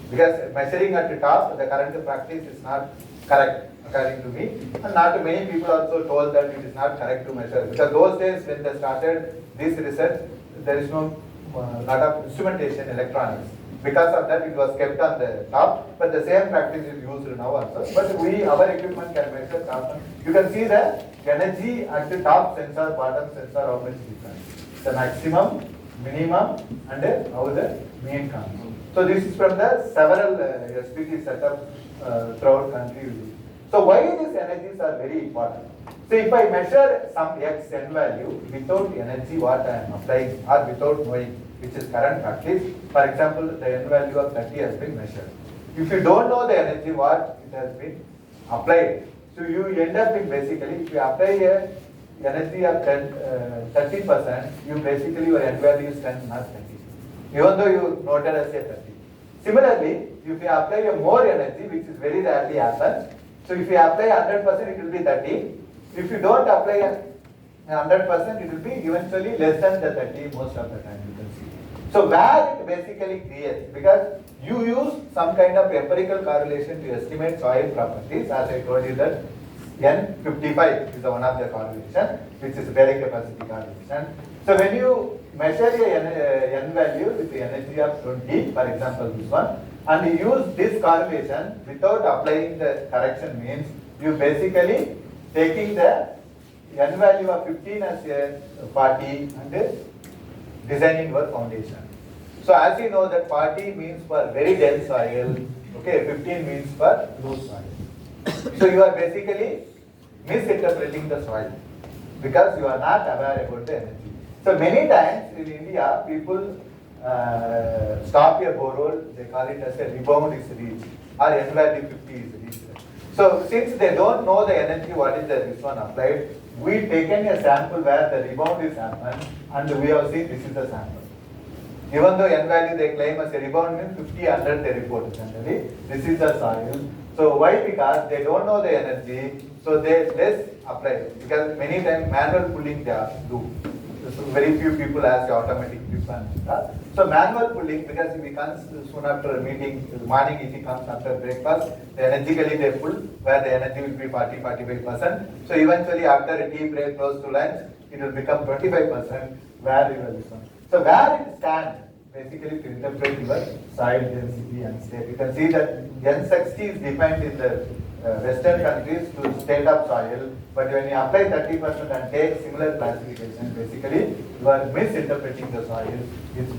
Because measuring at the top, the current practice is not correct according to me, and not many people also told that it is not correct to measure. Because those days when they started this research, there is no lot of instrumentation electronics. Because of that, it was kept on the top, but the same practice is used now also. But our equipment can measure top. You can see the energy at the top sensor, bottom sensor, how much different. The maximum, minimum, and how the mean comes. So this is from the several SPT setup throughout country. So why these energies are very important? So if I measure some X n value without energy what I am applying or without knowing, which is current practice, for example, the n value of 30 has been measured. If you don't know the energy what it has been applied, so you end up in basically, if you apply a energy of 30%, you basically your n value is 10, not 30. Even though you noted as a 30. Similarly, if you apply a more energy, which is very rarely happens, so if you apply 100%, it will be 30. If you don't apply 100%, it will be eventually less than the 30 most of the time, you can see. So where it basically creates, because you use some kind of empirical correlation to estimate soil properties, as I told you that N55 is one of the correlation, which is bearing capacity correlation. So when you measure a N value with the energy of 20, for example this one, and you use this correlation without applying the correction, means you basically taking the N value of 15 as a 40 and designing your foundation. So as you know that 40 means for very dense soil, okay, 15 means for loose soil. So you are basically misinterpreting the soil because you are not aware about the energy. So many times in India, people stop a borehole, they call it as a rebound is reached or N value 50 is reached. So since they don't know the energy, what is this one applied, we taken a sample where the rebound is happened and we have seen this is the sample. Even though N value they claim as a rebound means 50 under the report essentially, this is the soil. So why? Because they don't know the energy, so they less apply. Because many times manual pulling they do. So very few people ask the automatic drip and stuff. So manual pulling, because if he comes soon after a meeting, morning if he comes after breakfast, energetically they pull, where the energy will be 40-45%. So eventually after a tea break close to lunch, it will become 25%, where you will listen. So where it stands, basically to interpret your soil density and state. You can see that N60 is defined in the Western countries to state of soil, but when you apply 30% and take similar classification, basically you are misinterpreting the soil. It's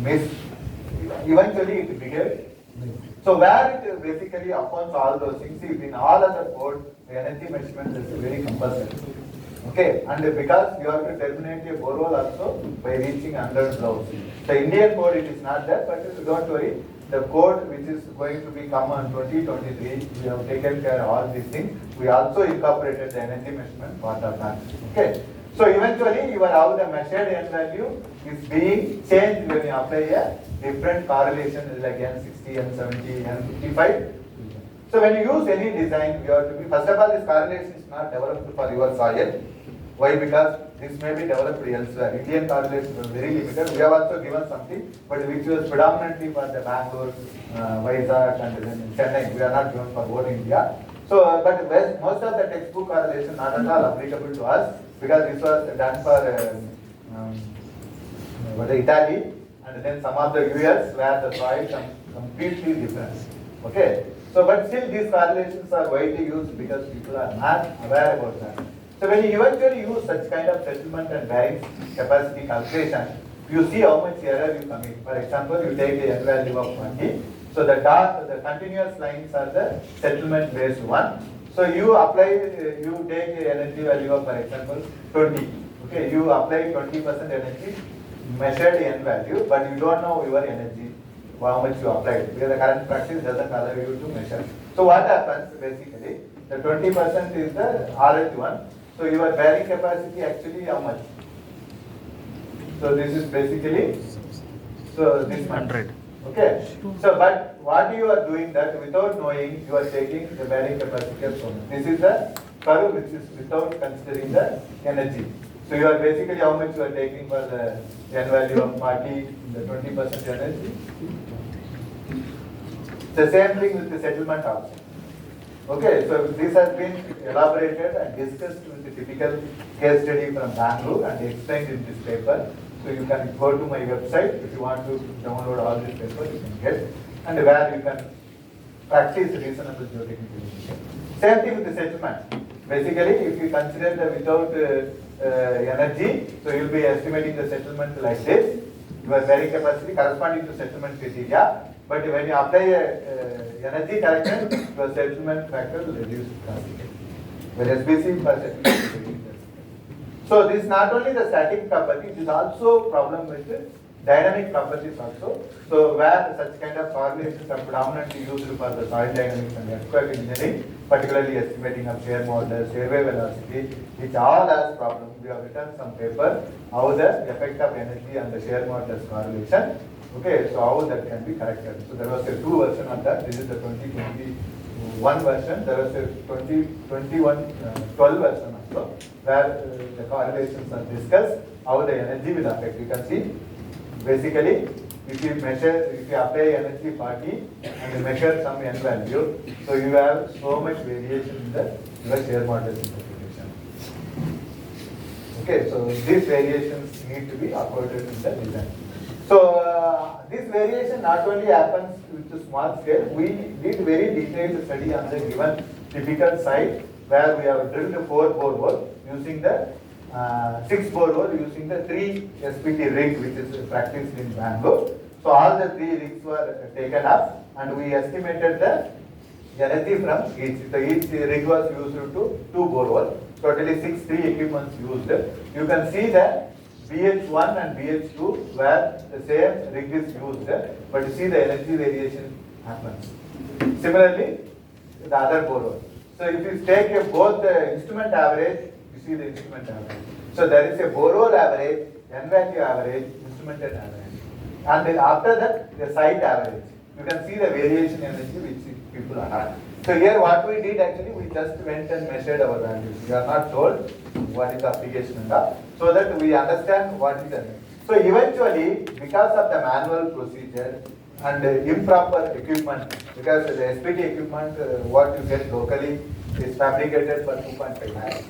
eventually it behaves. So where it basically upon all those things, in all other code, the energy measurement is very compulsory. Okay, and because you have to terminate a borehole also by reaching 100 joules. The Indian code it is not there, but don't worry. The code which is going to be come on 2023, we have taken care of all these things. We also incorporated the energy measurement part of that. Okay. So eventually your how the measured N value is being changed when you apply a different correlation like N60, N70, N55. So when you use any design, you have to be, first of all, this correlation is not developed for your soil. Why? Because this may be developed elsewhere. Indian correlations are very limited. We have also given something, but which was predominantly for the Bangalore, Vizag, and then in Chennai. We are not given for whole India. So, but most of the textbook correlation not at all applicable to us because this was done for Italy and then some of the US where the soil is completely different. Okay. So, but still these correlations are widely used because people are not aware about that. So when you eventually use such kind of settlement and bearing capacity calculation, you see how much error you commit. For example, you take the N value of 20. So the continuous lines are the settlement based one. So you apply, you take the energy value of, for example, 20. Okay, you apply 20% energy, measured N value, but you don't know your energy, how much you applied, because the current practice doesn't allow you to measure. So what happens basically, the 20% is the RH one. So your bearing capacity actually how much? So this is basically, so this much. 100. Okay. So but what you are doing that without knowing, you are taking the bearing capacity of so much. This is the curve which is without considering the energy. So you are basically how much you are taking for the N value of 40, the 20% energy. The same thing with the settlement also. Okay, so this has been elaborated and discussed with the typical case study from Bangalore and explained in this paper. So you can go to my website if you want to download all this paper, you can get, and where you can practice reasonable geotechnical engineering. Same thing with the settlement. Basically, if you consider the without energy, so you will be estimating the settlement like this. Your bearing capacity corresponding to settlement criteria. But when you apply energy correction, your settlement factor will reduce drastically. The SBC per settlement will reduce. So this is not only the static property, it is also problem with the dynamic properties also. So where such kind of correlations are predominantly used for the soil dynamics and earthquake engineering, particularly estimating of shear modulus, airway velocity, which all has problems. We have written some paper how the effect of energy and the shear modulus correlation. Okay, so how that can be corrected. So there was a 2 version of that. This is the 2021 version. There was a 2021 12 version of also, where the correlations are discussed, how the energy will affect. You can see, basically, if you apply energy 40 and you measure some n value, so you have so much variation in your share model simplification. Okay, so these variations need to be accorded in the design. So this variation not only happens with the small scale, we did very detailed study on the given typical site where we have drilled 4 borehole using the 6 borehole using the 3 SPT rig which is practiced in Bangalore. So all the 3 rigs were taken up and we estimated the energy from each. So each rig was used to 2 borehole. Totally 3 equipments used. You can see that BH1 and BH2 where the same rig is used, but you see the energy variation happens. Similarly, the other borehole. So if you take both the instrument average, you see the instrument average. So there is a borehole average, N value average, instrumented average. And then after that, the site average. You can see the variation energy which people are having. So here what we did actually, we just went and measured our values. We are not told what is the application and all, so that we understand what is the. So eventually, because of the manual procedure and improper equipment, because the SPT equipment, what you get locally is fabricated for 2.5 lakhs.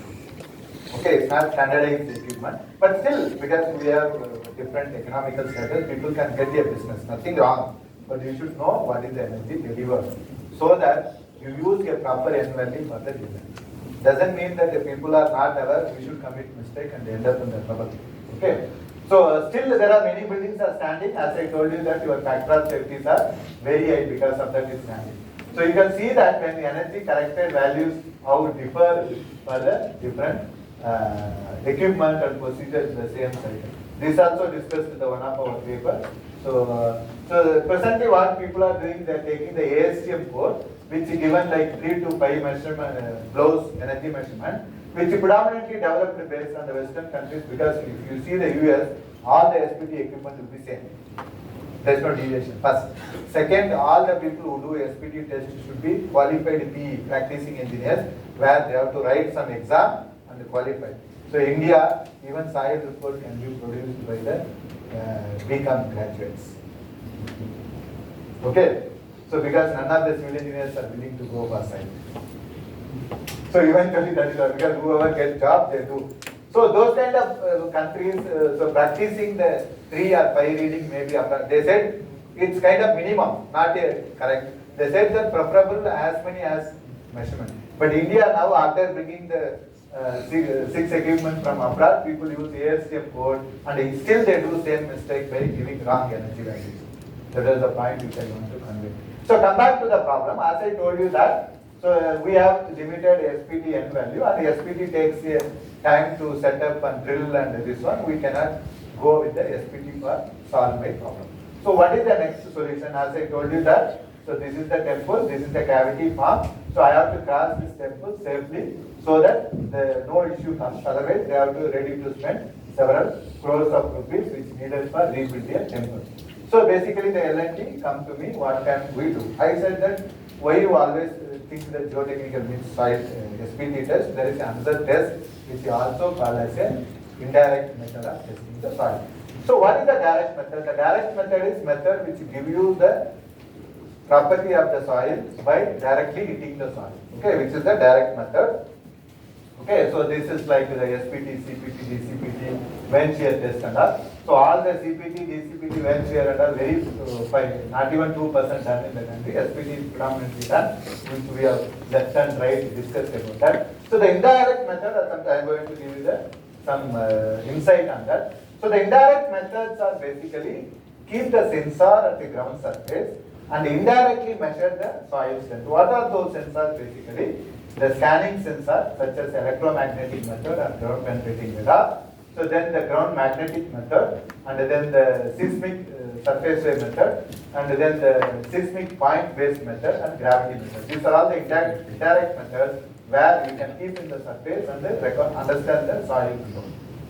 Okay, it's not standardized equipment, but still, because we have different economical status, people can get a business, nothing wrong. But you should know what is the energy delivered, so that you use a proper N value for the design. Doesn't mean that the people are not aware, we should commit mistake and end up in the trouble. Okay. So still there are many buildings are standing. As I told you that your factor of safeties are very high because of that is standing. So you can see that when the energy corrected values how differ for the different equipment and procedures in the same site. This also discussed in the one of our paper. So presently what people are doing, they are taking the ASTM code, which is given like 3 to 5 measurement, blows energy measurement, which is predominantly developed based on the Western countries, because if you see the US, all the SPT equipment will be same. There is no deviation. First. Second, all the people who do SPT test should be qualified PE, practicing engineers, where they have to write some exam and qualify. So India, even soil report can be produced by the BCom graduates. Okay. So because none of the civil engineers are willing to go for site. So eventually that is all, because whoever gets job, they do. So those kind of countries, so practicing the 3 or 5 reading maybe, they said it's kind of minimum, not a correct. They said that preferable as many as measurement. But India now, after bringing the 6 equipment from abroad, people use ASTM code and still they do same mistake by giving wrong energy values. That is the point which I want to convey. So come back to the problem. As I told you that, so we have limited SPT N value, and the SPT takes a time to set up and drill, and this one we cannot go with the SPT for solve my problem. So what is the next solution? As I told you that, so this is the temple, this is the cavity form. So I have to cross this temple safely so that no issue comes. Otherwise, they have to ready to spend several crores of rupees which needed for rebuilding a temple. So basically the L&T come to me, what can we do? I said that why you always think that geotechnical means soil SPT test, there is another test which is also called as an indirect method of testing the soil. So what is the direct method? The direct method is method which give you the property of the soil by directly hitting the soil, okay, which is the direct method. Okay, so this is like the SPT, CPT, DCPT, vent shear test and all. So all the CPT, DCPT, vent shear and all very fine, not even 2% done in the country. SPT is predominantly done, which we have left and right discussed about that. So the indirect method, I am going to give you some insight on that. So the indirect methods are basically keep the sensor at the ground surface and indirectly measure the soil strength. What are those sensors basically? The scanning sensor, such as electromagnetic method and ground penetrating radar. So then the ground magnetic method, and then the seismic surface wave method, and then the seismic point based method and gravity method. These are all the indirect methods where you can keep in the surface and then understand the soil flow.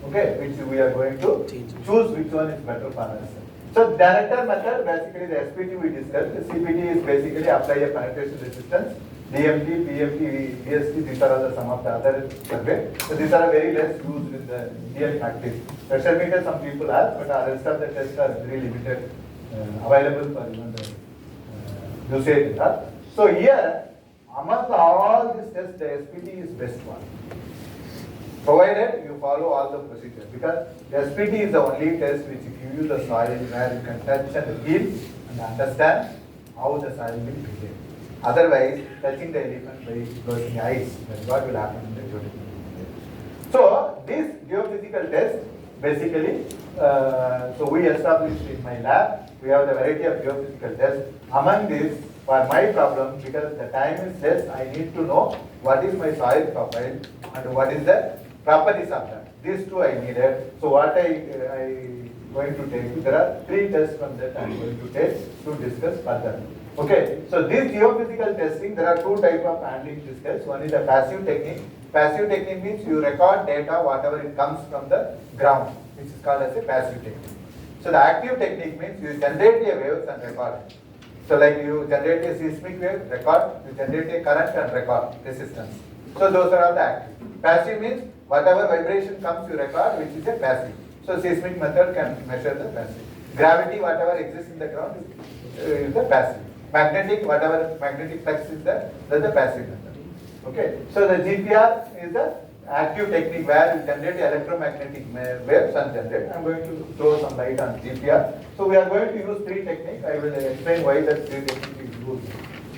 Okay, which we are going to choose which one is better for us. So director method, basically the SPT we discussed. The CPT is basically apply a penetration resistance DMT, PMT, PST, these are the some of the other survey. So these are very less used in the real practice. Pressure meter some people have, but the rest of the tests are very limited, available for even the usage in that. So here, among all these tests, the SPT is best one. Provided you follow all the procedures, because the SPT is the only test which gives you the soil where you can touch and feel and understand how the soil will behave. Otherwise, touching the elephant by closing eyes, that's what will happen in the geotechnical. So this geophysical test, basically, so we established in my lab, we have the variety of geophysical tests. Among these, for my problem, because the time is less, I need to know what is my soil profile and what is the properties of that. These two I needed. So what I going to take, there are 3 tests from that I am going to take to discuss further. Okay, so this geophysical testing, there are 2 types of handling this test. One is the passive technique. Passive technique means you record data, whatever it comes from the ground, which is called as a passive technique. So the active technique means you generate a waves and record it. So like you generate a seismic wave, record, you generate a current and record resistance. So those are all the active. Passive means whatever vibration comes you record, which is a passive. So seismic method can measure the passive. Gravity, whatever exists in the ground is the passive. Magnetic, whatever magnetic flux is there, that's the passive method. Okay. So the GPR is the active technique where you generate electromagnetic waves and generate. I am going to throw some light on GPR. So we are going to use 3 techniques. I will explain why that 3 technique is used.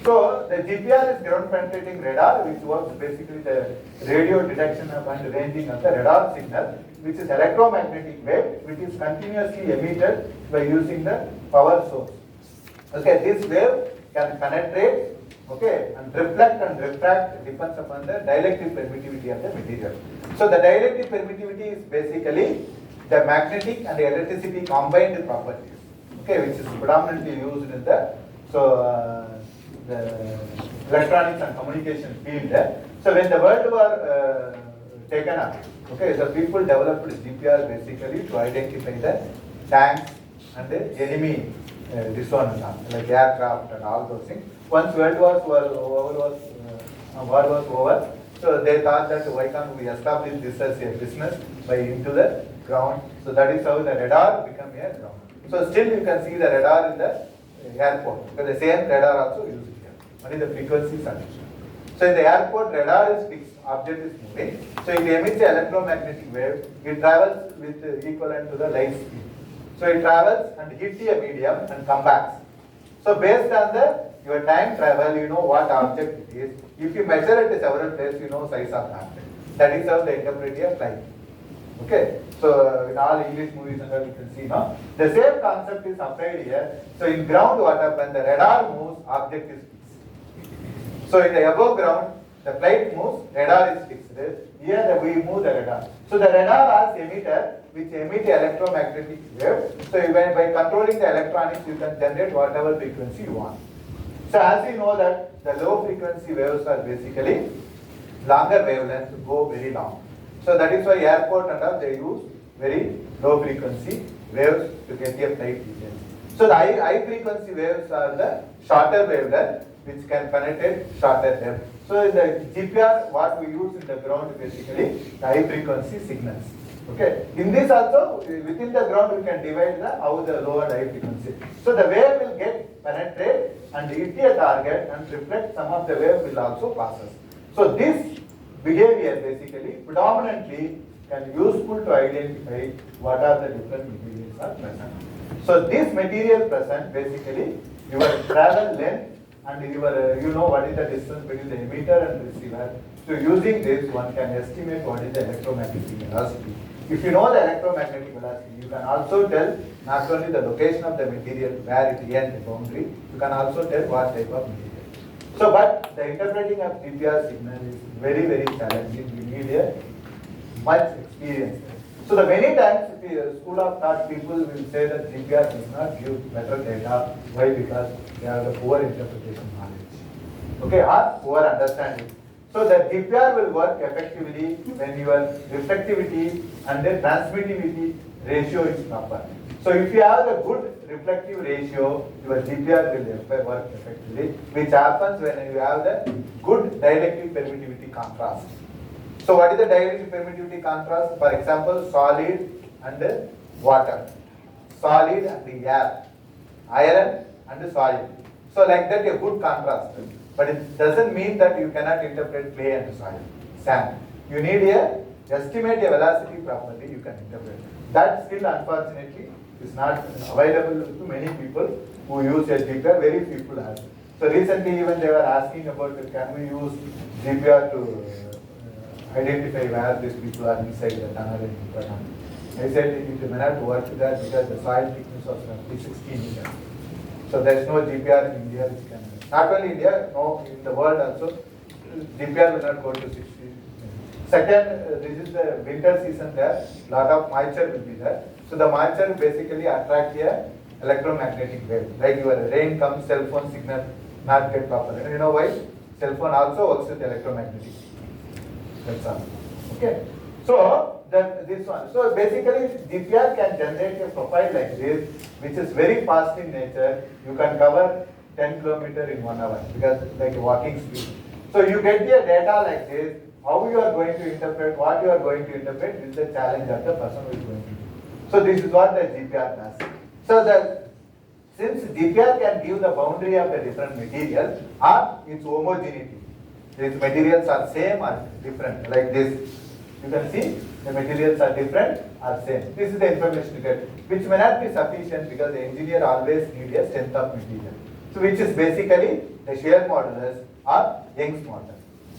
So the GPR is ground penetrating radar, which works basically the radio detection of and ranging of the radar signal, which is electromagnetic wave, which is continuously emitted by using the power source. Okay, this wave can penetrate, okay, and reflect and refract depends upon the dielectric permittivity of the material. So the dielectric permittivity is basically the magnetic and the electricity combined properties, okay, which is predominantly used in the the electronics and communication field. So when the World War taken up, okay, so people developed GPR basically to identify the tanks and the enemy this one and all, like aircraft and all those things. Once World War was over, so they thought that why can't we establish this as a business by into the ground. So that is how the radar became a ground. So still you can see the radar in the airport, because the same radar also used here. Only the frequency is additional. So in the airport, radar is fixed, object is moving. So it emits the electromagnetic wave. It travels with equivalent to the light speed. So it travels and hits a medium and comes back. So based on your time travel, you know what object it is. If you measure it at several places, you know size of the object. That is how the interpret a flight. Okay. So in all English movies and all you can see now. The same concept is applied here. So in ground what happens, the radar moves, object is fixed. So in the above ground, the flight moves, radar is fixed. Here we move the radar. So the radar has emitter which emit electromagnetic wave. So by controlling the electronics, you can generate whatever frequency you want. So as you know that the low frequency waves are basically longer wavelengths, go very long. So that is why airport and all they use very low frequency waves to get a flight details. So the high frequency waves are the shorter wavelength which can penetrate shorter depth. So in the GPR, what we use in the ground basically the high frequency signals. Okay. In this also, within the ground we can divide how the low and high frequency. So the wave will get penetrate and hit a target and reflect some of the wave will also passes. So this behavior basically predominantly can useful to identify what are the different materials are present. So this material present basically your travel length and your you know what is the distance between the emitter and receiver. So using this one can estimate what is the electromagnetic velocity. If you know the electromagnetic velocity, you can also tell not only the location of the material, where it ends the boundary, you can also tell what type of material. So, but the interpreting of GPR signal is very, very challenging. We need a much experience. So, the many times the school of thought people will say that GPR does not give better data. Why? Because they have the poor interpretation knowledge. Okay, or poor understanding. So the GPR will work effectively when your reflectivity and the transmittivity ratio is proper. So if you have a good reflective ratio, your GPR will work effectively, which happens when you have the good dielectric permittivity contrast. So what is the dielectric permittivity contrast? For example, solid and water, solid and air, iron and soil. So like that a good contrast. But it doesn't mean that you cannot interpret clay and soil, sand. You need a estimate a velocity properly, you can interpret. That skill unfortunately is not available to many people who use a GPR, very few people have. So recently even they were asking about can we use GPR to identify where these people are inside the tunnel in Uttarakhand. I said it may not work there because the soil thickness was roughly 16 meters. So there is no GPR in India which can, not only India, no, in the world also, GPR will not go to 60. Second, this is the winter season there, lot of moisture will be there. So the moisture basically attract a electromagnetic wave. Like your rain comes, cell phone signal not get proper. You know why? Cell phone also works with electromagnetic. That's all. Okay. So this one. So basically GPR can generate a profile like this, which is very fast in nature. You can cover 10 kilometers in 1 hour because like walking speed. So you get the data like this. How you are going to interpret, what you are going to interpret is the challenge of the person who is going to do. So this is what the GPR does. So since GPR can give the boundary of the different material or its homogeneity. These materials are same or different, like this. You can see the materials are different or same. This is the information you get, which may not be sufficient because the engineer always needs a strength of material. So which is basically the shear modulus or Young's modulus.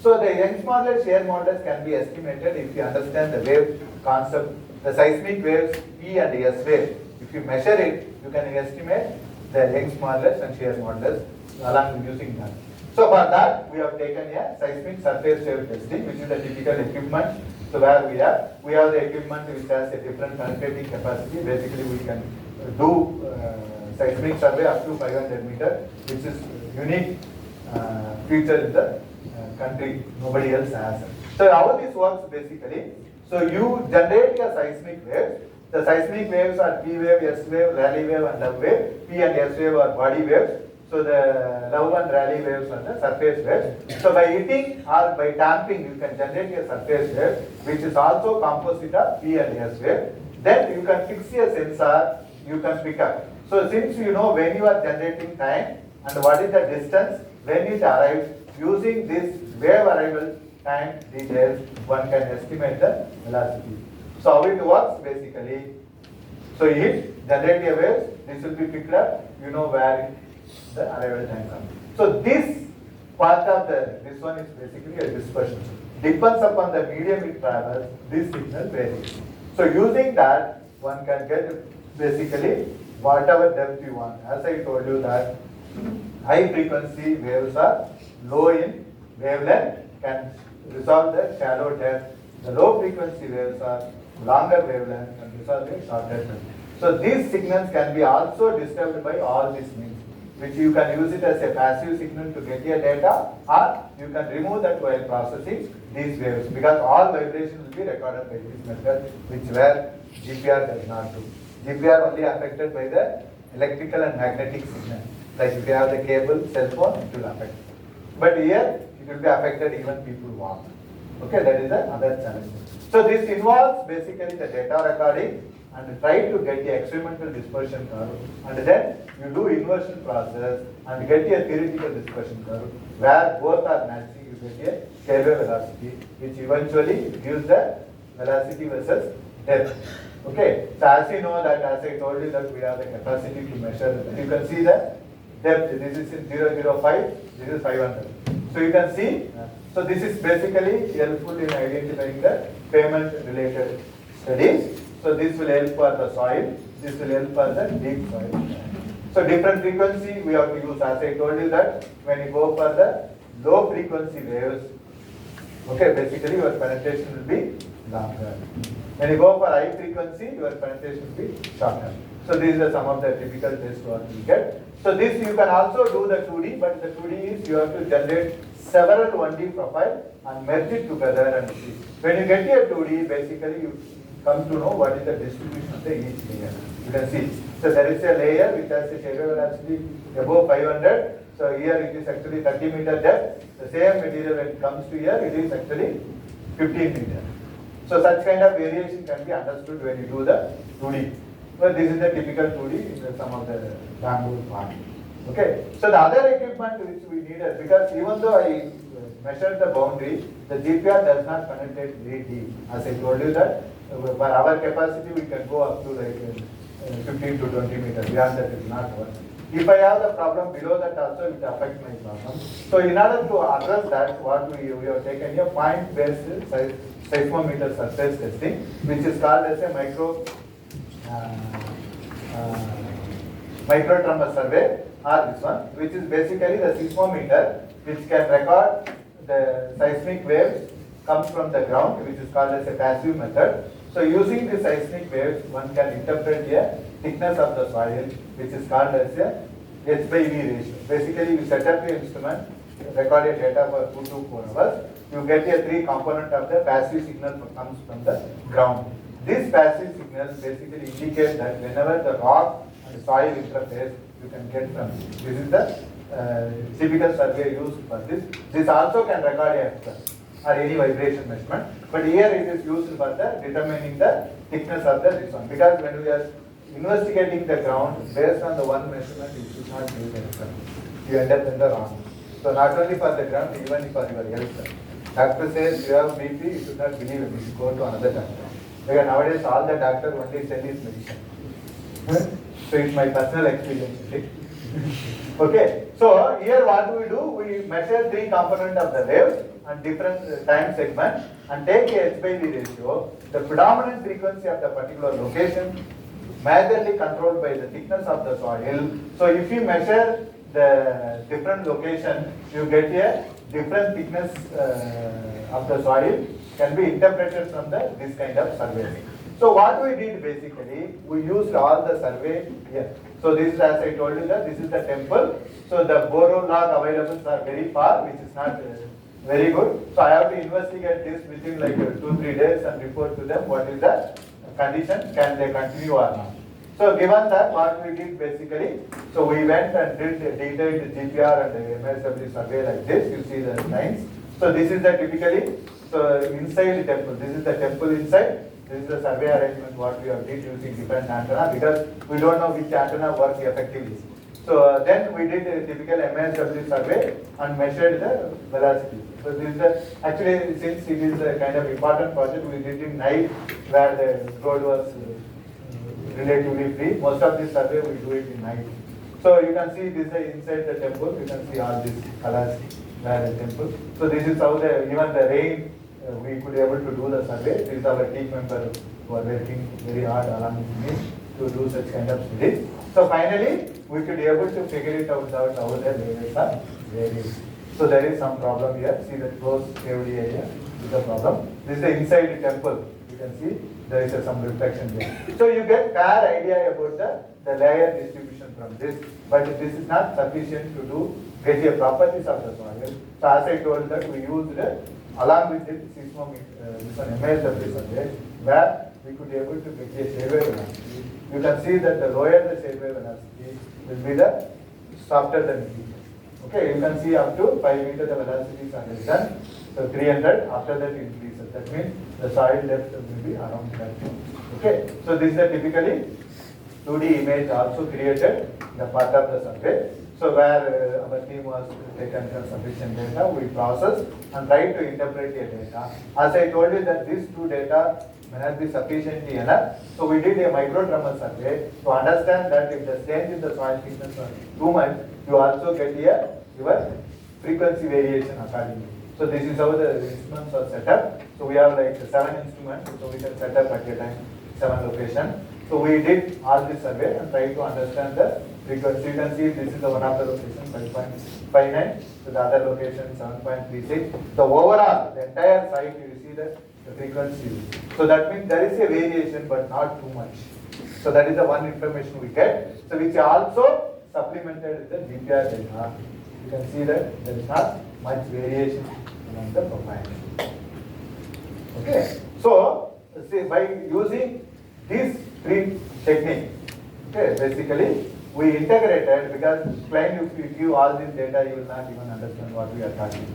So the Young's modulus, shear modulus can be estimated if you understand the wave concept, the seismic waves P and S wave. If you measure it, you can estimate the Young's modulus and shear modulus along with using that. So for that, we have taken a seismic surface wave testing, which is the typical equipment. So where we have the equipment which has a different penetrating capacity. Basically, we can do seismic survey up to 500 meters, which is unique feature in the country. Nobody else has it. So how this works basically? So you generate a seismic wave. The seismic waves are P wave, S wave, Rayleigh wave, and Love wave. P and S wave are body waves. So the Love and Rayleigh waves are the surface waves. So by hitting or by damping, you can generate a surface wave, which is also composite of P and S wave. Then you can fix a sensor, you can pick up. So since you know when you are generating time and what is the distance, when it arrives, using this wave arrival time details, one can estimate the velocity. So how it works basically? So you hit, generate a wave, this will be picked up, you know where the arrival time comes. So this part of this one is basically a dispersion. Depends upon the medium it travels, this signal varies. So using that, one can get basically whatever depth you want. As I told you that high frequency waves are low in wavelength, can resolve the shallow depth. The low frequency waves are longer wavelength and resolve the shorter depth. So these signals can be also disturbed by all these means, which you can use it as a passive signal to get your data, or you can remove that while processing these waves, because all vibrations will be recorded by this method, which where GPR does not do. GPR only affected by the electrical and magnetic signal. Like if you have the cable, cell phone, it will affect. But here, it will be affected even people walk. Okay, that is another challenge. So this involves basically the data recording and try to get the experimental dispersion curve, and then you do inversion process and get a theoretical dispersion curve where both are matching. You get a scalar velocity, which eventually gives the velocity versus depth. Okay, so as you know that, as I told you that we have the capacity to measure, you can see the depth. This is in 005, this is 500. So you can see. So this is basically helpful in identifying the payment related studies. So this will help for the soil, this will help for the deep soil. So different frequency we have to use, as I told you that when you go for the low frequency waves, okay, basically your penetration will be longer. When you go for high frequency, your penetration will be shorter. So these are some of the typical tests what we get. So this you can also do the 2D, but the 2D is you have to generate several 1D profile and merge it together and see. When you get your 2D, basically you come to know what is the distribution of the each layer. You can see. So there is a layer which has a shear wave velocity above 500. So here it is actually 30 meter depth. The same material when it comes to here, it is actually 15 meter. So such kind of variation can be understood when you do the 2D. Well, this is the typical 2D in some of the bamboo part. Okay. So the other equipment which we needed, because even though I measured the boundary, the GPR does not penetrate very deep. As I told you that, by our capacity we can go up to like 15 to 20 meters. Beyond that it will not work. If I have the problem below that also, it affects my problem. So in order to address that, what we have taken a point-based seismometer surface testing, which is called as a microtremor survey, or this one, which is basically the seismometer, which can record the seismic waves comes from the ground, which is called as a passive method. So using the seismic waves, one can interpret a thickness of the soil, which is called as a H/V ratio. Basically, you set up the instrument, record your data for 2 to 4 hours. You get a 3 component of the passive signal comes from the ground. These passive signals basically indicate that whenever the rock and soil interface, you can get from this. This is the typical survey used for this. This also can record a or any vibration measurement, but here it is used for the determining the thickness of this one. Because when we are investigating the ground based on the one measurement, you should not use the experiment. You end up in the wrong. So not only for the ground, even for your health. Doctor says you have BP, you should not believe him. You should go to another doctor. Because nowadays all the doctor only sell his medicine. So it's my personal experience. Okay. So here what we do, we measure 3 components of the wave and different time segment and take a H/V ratio. The predominant frequency of the particular location majorly controlled by the thickness of the soil. So if you measure the different location, you get a different thickness of the soil can be interpreted from this kind of survey. So what we did basically, we used all the survey here. So this is, as I told you, that this is the temple. So the boron log available are very far, which is not very good. So I have to investigate this within like 2-3 days and report to them what is the condition, can they continue or not. So given that, what we did basically, so we went and did a detailed GPR and MSW survey like this. You see the lines. So this is the typically, so inside the temple, this is the temple inside. This is the survey arrangement what we have did using different antenna, because we don't know which antenna works effectively. So then we did a typical MSW survey and measured the velocity. So this is the, actually since it is a kind of important project, we did in night where the road was relatively free. Most of this survey we do it in night. So you can see this is inside the temple. You can see all these colors where the temple. So this is how the even the rain we could be able to do the survey. This is our team member who are working very hard along with me to do such kind of studies. So finally, we could be able to figure it out how the layers are varying. So there is some problem here. See the closed cavity area is the problem. This is the inside the temple. You can see there is some reflection there. So you get fair idea about the layer distribution from this, but this is not sufficient to get the properties of the soil. So as I told that we used along with this seismometer, this one MSW survey, where we could be able to get a shear wave velocity. You can see that the lower the shear wave velocity will be the softer the material. Okay, you can see up to 5 meters the velocities are less than, so 300, after that it increases. That means the soil depth will be around that. Okay, so this is a typically 2D image also created the part of the survey. So where our team was taken sufficient data, we processed and tried to interpret the data. As I told you that these 2 data may not be sufficiently enough, so we did a microtremor survey to understand that if the change in the soil thickness was too much, you also get your frequency variation accordingly. So this is how the instruments are set up. So we have like 7 instruments, so we can set up at a time 7 locations. So we did all this survey and tried to understand the frequency. You can see this is the one of the location 5.59, so the other location 7.36. The overall, the entire site you see the frequency. So that means there is a variation but not too much. So that is the one information we get. So which also supplemented with the GPR data. You can see that there is not much variation among the profiles. Okay. So say by using these three techniques, okay, basically we integrated, because client, if you give all this data, you will not even understand what we are talking.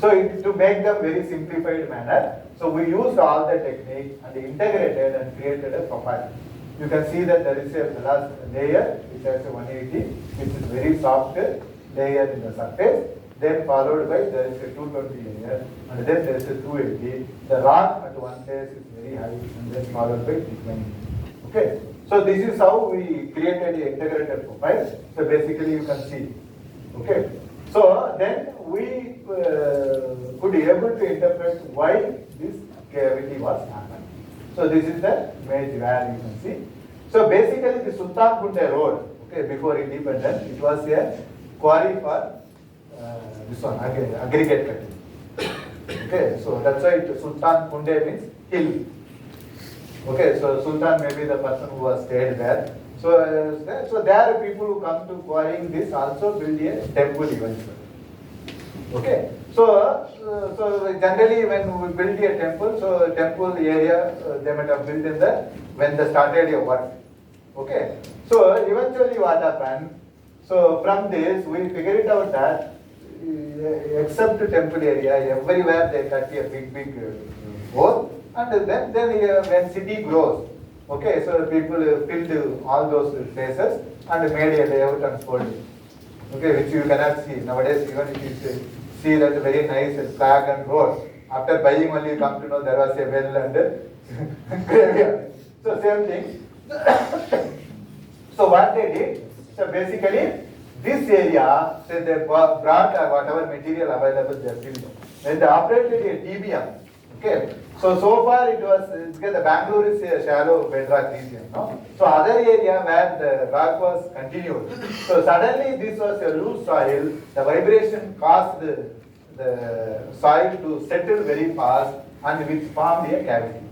So to make them very simplified manner, so we used all the technique and integrated and created a profile. You can see that there is a last layer which has a 180, which is very soft layer in the surface. Then followed by there is a 220 layer, and then there is a 280. The rock at one place is very high, and then followed by declining. Okay. So this is how we created the integrated profile. So basically you can see. Okay. So then we could be able to interpret why this cavity was happened. So this is the image where you can see. So basically the Sultan Kunde Road, okay, before independence, it was a quarry for this one, aggregate cutting. Okay, so that's why Sultan Kunde means hill. Okay, so Sultan may be the person who was stayed there. So there are people who come to quarrying this also build a temple eventually. Okay, so generally when we build a temple, so temple area they might have built in the when they started a work. Okay, so eventually what happened? So from this we figured it out that except temple area, everywhere they cut a big hole, and then when city grows, okay, so people filled all those places and made a layout and sold it, okay, which you cannot see nowadays. Even if you see that very nice flag and road, after buying only you come to know there was a well and graveyard. So same thing. So what they did, so basically this area, say they brought whatever material available they filled. When they operated a TBM, okay, so far it was, because the Bangalore is a shallow bedrock region, no? So other area where the rock was continued. So suddenly this was a loose soil, the vibration caused the soil to settle very fast and which formed a cavity.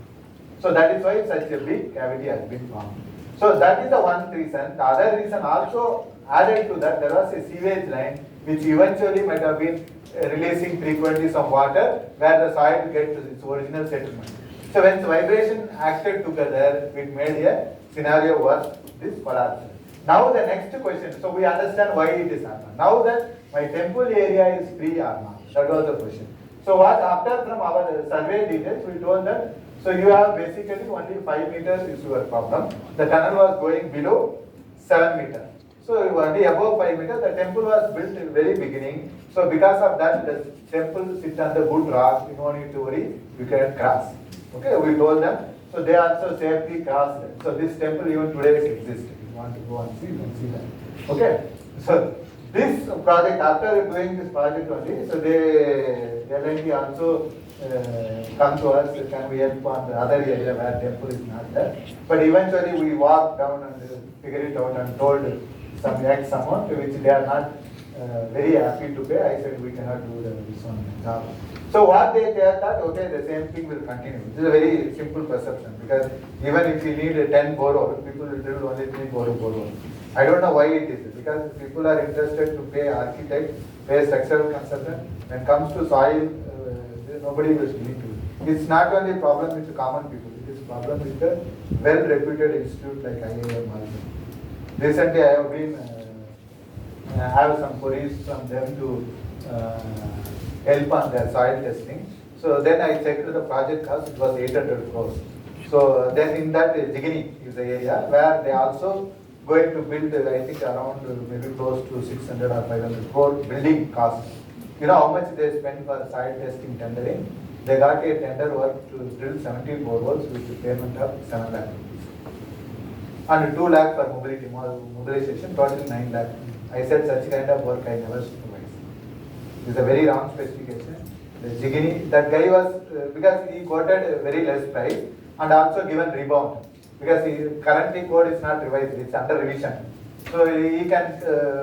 So that is why such a big cavity has been formed. So that is the one reason. The other reason also added to that, there was a sewage line which eventually might have been releasing frequently some water where the soil gets its original settlement. So when the vibration acted together, it made a scenario where this collapsed. Now the next question, so we understand why it is happened. Now that my temple area is free or not, that was the question. So what after from our survey details, we told that, so you have basically only 5 meters is your problem. The tunnel was going below 7 meters. So only above 5 meters, the temple was built in the very beginning. So because of that, the temple sits on the good rock, you don't need to worry, you can cross. Okay, we told them. So they also safely crossed it. So this temple even today exists. If you want to go and see, you can see that. Okay, so this project, after doing this project only, so they LNT also come to us, can we help on the other area where temple is not there. But eventually we walked down and figured it out and told some X amount which they are not very happy to pay. I said we cannot do this one job. So what they thought, okay, the same thing will continue. This is a very simple perception, because even if you need 10 borehole, people will drill only 3 borehole. I don't know why it is, because people are interested to pay architect, pay structural consultant. When it comes to soil, nobody will need to. It's not only a problem with the common people, it is a problem with the well-reputed institute like IIM also. Recently I have been, have some queries from them to help on their soil testing. So then I checked the project cost, it was 800 crores. So then in that Jigini is the area where they also going to build, I think around maybe close to 600 or 500 crore building cost. You know how much they spent for soil testing tendering? They got a tender work to drill 17 boreholes with the payment of 7 lakh rupees. And 2 lakh for mobilization, total 9 lakh. I said such kind of work I never supervised. It is a very wrong specification. The Jigini, that guy was, because he quoted a very less price and also given rebound. Because currently code is not revised, it's under revision. So he can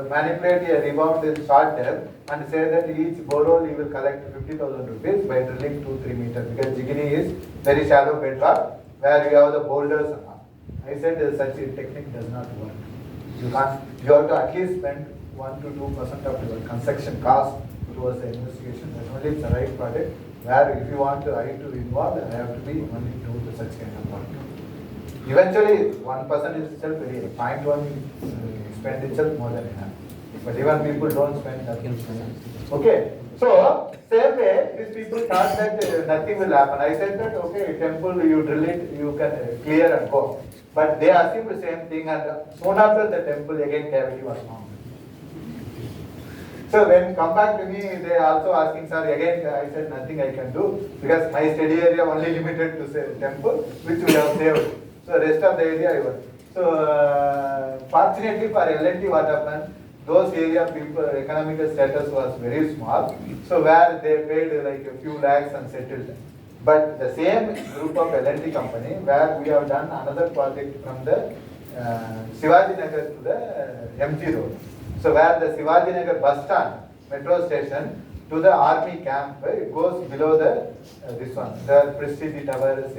manipulate a rebound in short term and say that each borehole he will collect 50,000 rupees by drilling 2-3 meters, because Jigini is very shallow bedrock where you have the boulders and all. I said such a technique does not work. You have to at least spend 1 to 2% of your construction cost towards the investigation. That's only it's the right project. where if you want I to involve, I have to be only do such kind of work. Eventually, 1% is itself very 0.1 spend itself more than enough. But even people don't spend nothing. Okay, so same way, these people thought that nothing will happen. I said that okay, temple you drill it, you can clear and go. But they assumed the same thing, and soon after the temple again cavity was found. So when come back to me, they also asking, sir, again I said nothing I can do because my study area only limited to say temple, which we have saved. So rest of the area I was. So fortunately for L&T, what happened? Those area people economical status was very small. So where they paid like a few lakhs and settled. But the same group of L&T company where we have done another project from the Shivaji Nagar to the MG Road. So where the Shivaji Nagar bus stand, metro station to the army camp, it goes below the this one. The Prestige Towers,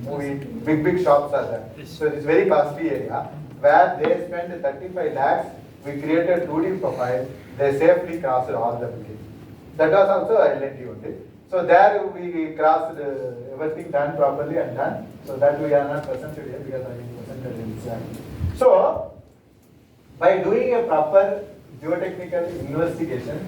movie, big shops are there. So it's very costly area where they spent 35 lakhs. We created 2D profile. They safely crossed all the buildings. That was also L&T only. So there we crossed everything done properly and done. So that we are not presented here because I presented inside. So by doing a proper geotechnical investigation,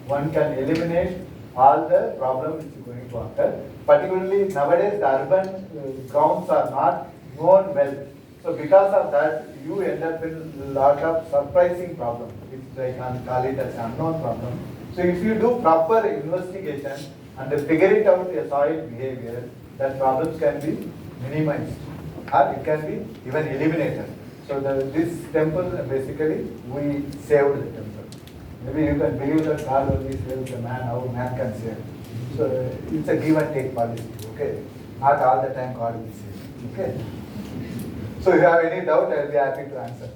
one can eliminate all the problems which is going to occur. Particularly nowadays, the urban grounds are not known well. So because of that, you end up in a lot of surprising problems, which I can call it as unknown problem. So if you do proper investigation and figure it out a soil behavior, that problems can be minimized or it can be even eliminated. So this temple, basically, we saved the temple. Maybe you can believe that God only saves the man, how man can save. So it's a give and take policy, okay? Not all the time God will save, okay? So if you have any doubt, I will be happy to answer.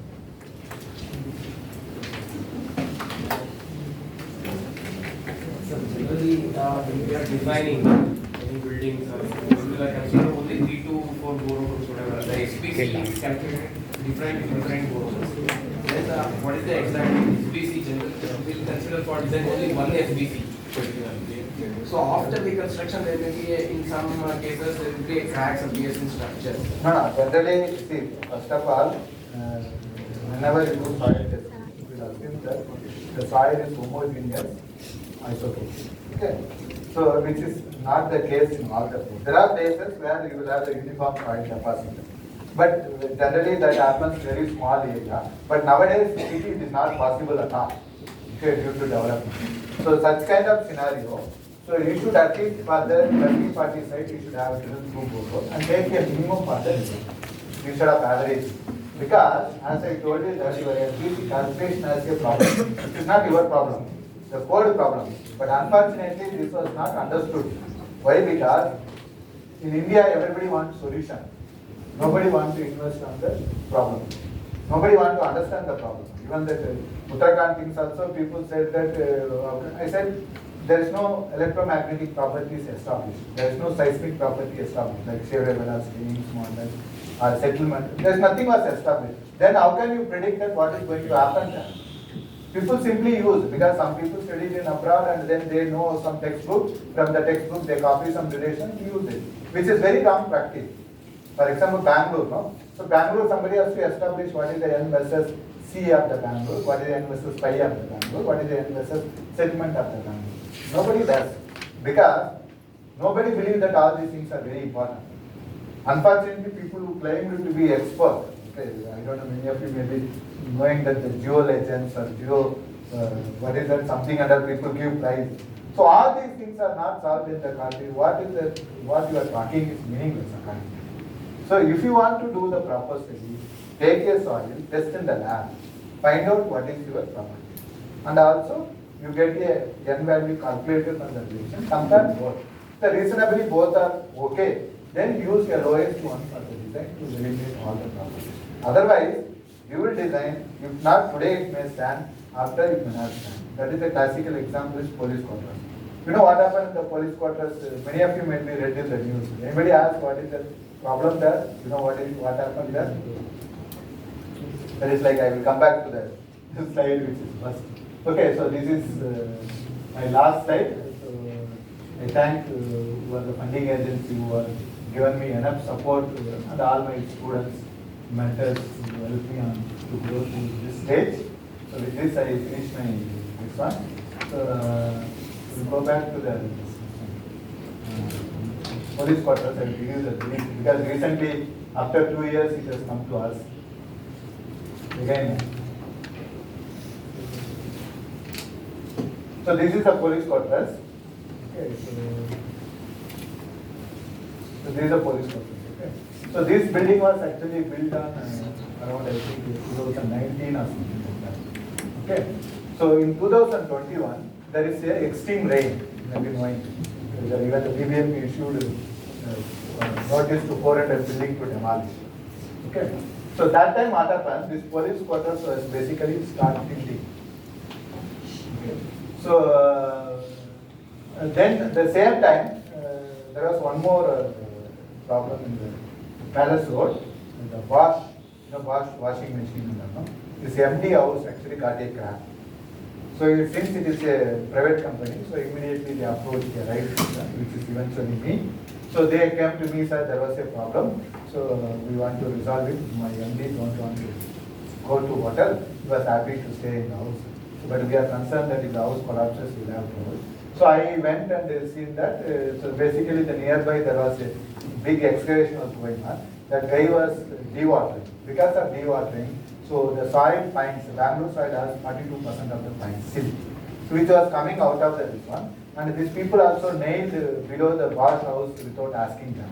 So generally, when we are designing any buildings, we are considering only 3 to 4 boreholes, whatever. The SPC is calculated different boreholes. Then what is the exact SPC? Generally, we consider for design only one SPC. So after the construction, there may be in some cases there will be cracks appears in structure. No, generally, see, first of all, whenever you do soil testing, you will assume that the soil is homogeneous isotope. Okay, so which is not the case in all the places. There are places where you will have the uniform soil deposit. But generally that happens very small area. But nowadays it is not possible at all, okay, due to development. So such kind of scenario, so you should at least for the 30-40 site, you should have a drill through borehole and take a minimum for the result instead of average. Because as I told you that your SBC calculation has a problem. It is not your problem, the code problem. But unfortunately this was not understood. Why? Because in India everybody wants solution. Nobody wants to invest on the problem. Nobody wants to understand the problem. Even that Uttarakhand things also, people said that, I said, there is no electromagnetic properties established. There is no seismic property established, like shear velocity, model, or settlement. There is nothing was established. Then how can you predict that what is going to happen there? People simply use, because some people studied in abroad and then they know some textbook. From the textbook they copy some relation and use it, which is very wrong practice. For example, Bangalore, no? So Bangalore, somebody has to establish what is the N versus C of the Bangalore, what is the N versus pi of the Bangalore, what is the N versus settlement of the Bangalore. Nobody does, because nobody believes that all these things are very important. Unfortunately, people who claim to be expert, okay, I don't know, many of you may be knowing that the geo legends or what is that, something other people give prize. So all these things are not solved in the country. What you are talking is meaningless. So if you want to do the proper study, take a soil, test in the lab, find out what is your property. And also, you get a N value calculated from the relation, compare both. The reasonably both are okay, then use your lowest one for the design to eliminate all the problems. Otherwise, you will design, if not today it may stand, after it may not stand. That is a classical example is police quarters. You know what happened in the police quarters? Many of you may be read in the news. Anybody ask what is the problem there? You know what happened there? That is like, I will come back to the slide which is first. Okay, so this is my last slide. So I thank who are the funding agency who are given me enough support and all my students, mentors who help me on to go to this stage. So with this I finish my this one. So we'll go back to the police quarters. I will give you the brief because recently after 2 years it has come to us again. So this is the police quarters. Okay, so this is the police quarters. Okay. So this building was actually built on around I think 2019 or something like that. Okay. So in 2021 there is a extreme rain. Maybe knowing even the BBM issued notice to 400 building to demolish. Okay. So that time what happened? This police quarters was basically start tilting. Okay. So then at the same time there was one more problem in the Palace Road. The washing machine. This empty house actually got a crack. So since it is a private company, so immediately they approached the right person, which is eventually me. So they came to me, sir, there was a problem. So we want to resolve it. My MD don't want to go to hotel. He was happy to stay in the house. But we are concerned that if the house collapses, we'll have trouble. So I went and seen that. So basically the nearby there was a big excavation was going on. That guy was dewatering. Because of dewatering, so the soil finds, Bangalore soil has 42% of the fines still, which was coming out of this one. And these people also nailed below the wash house without asking them.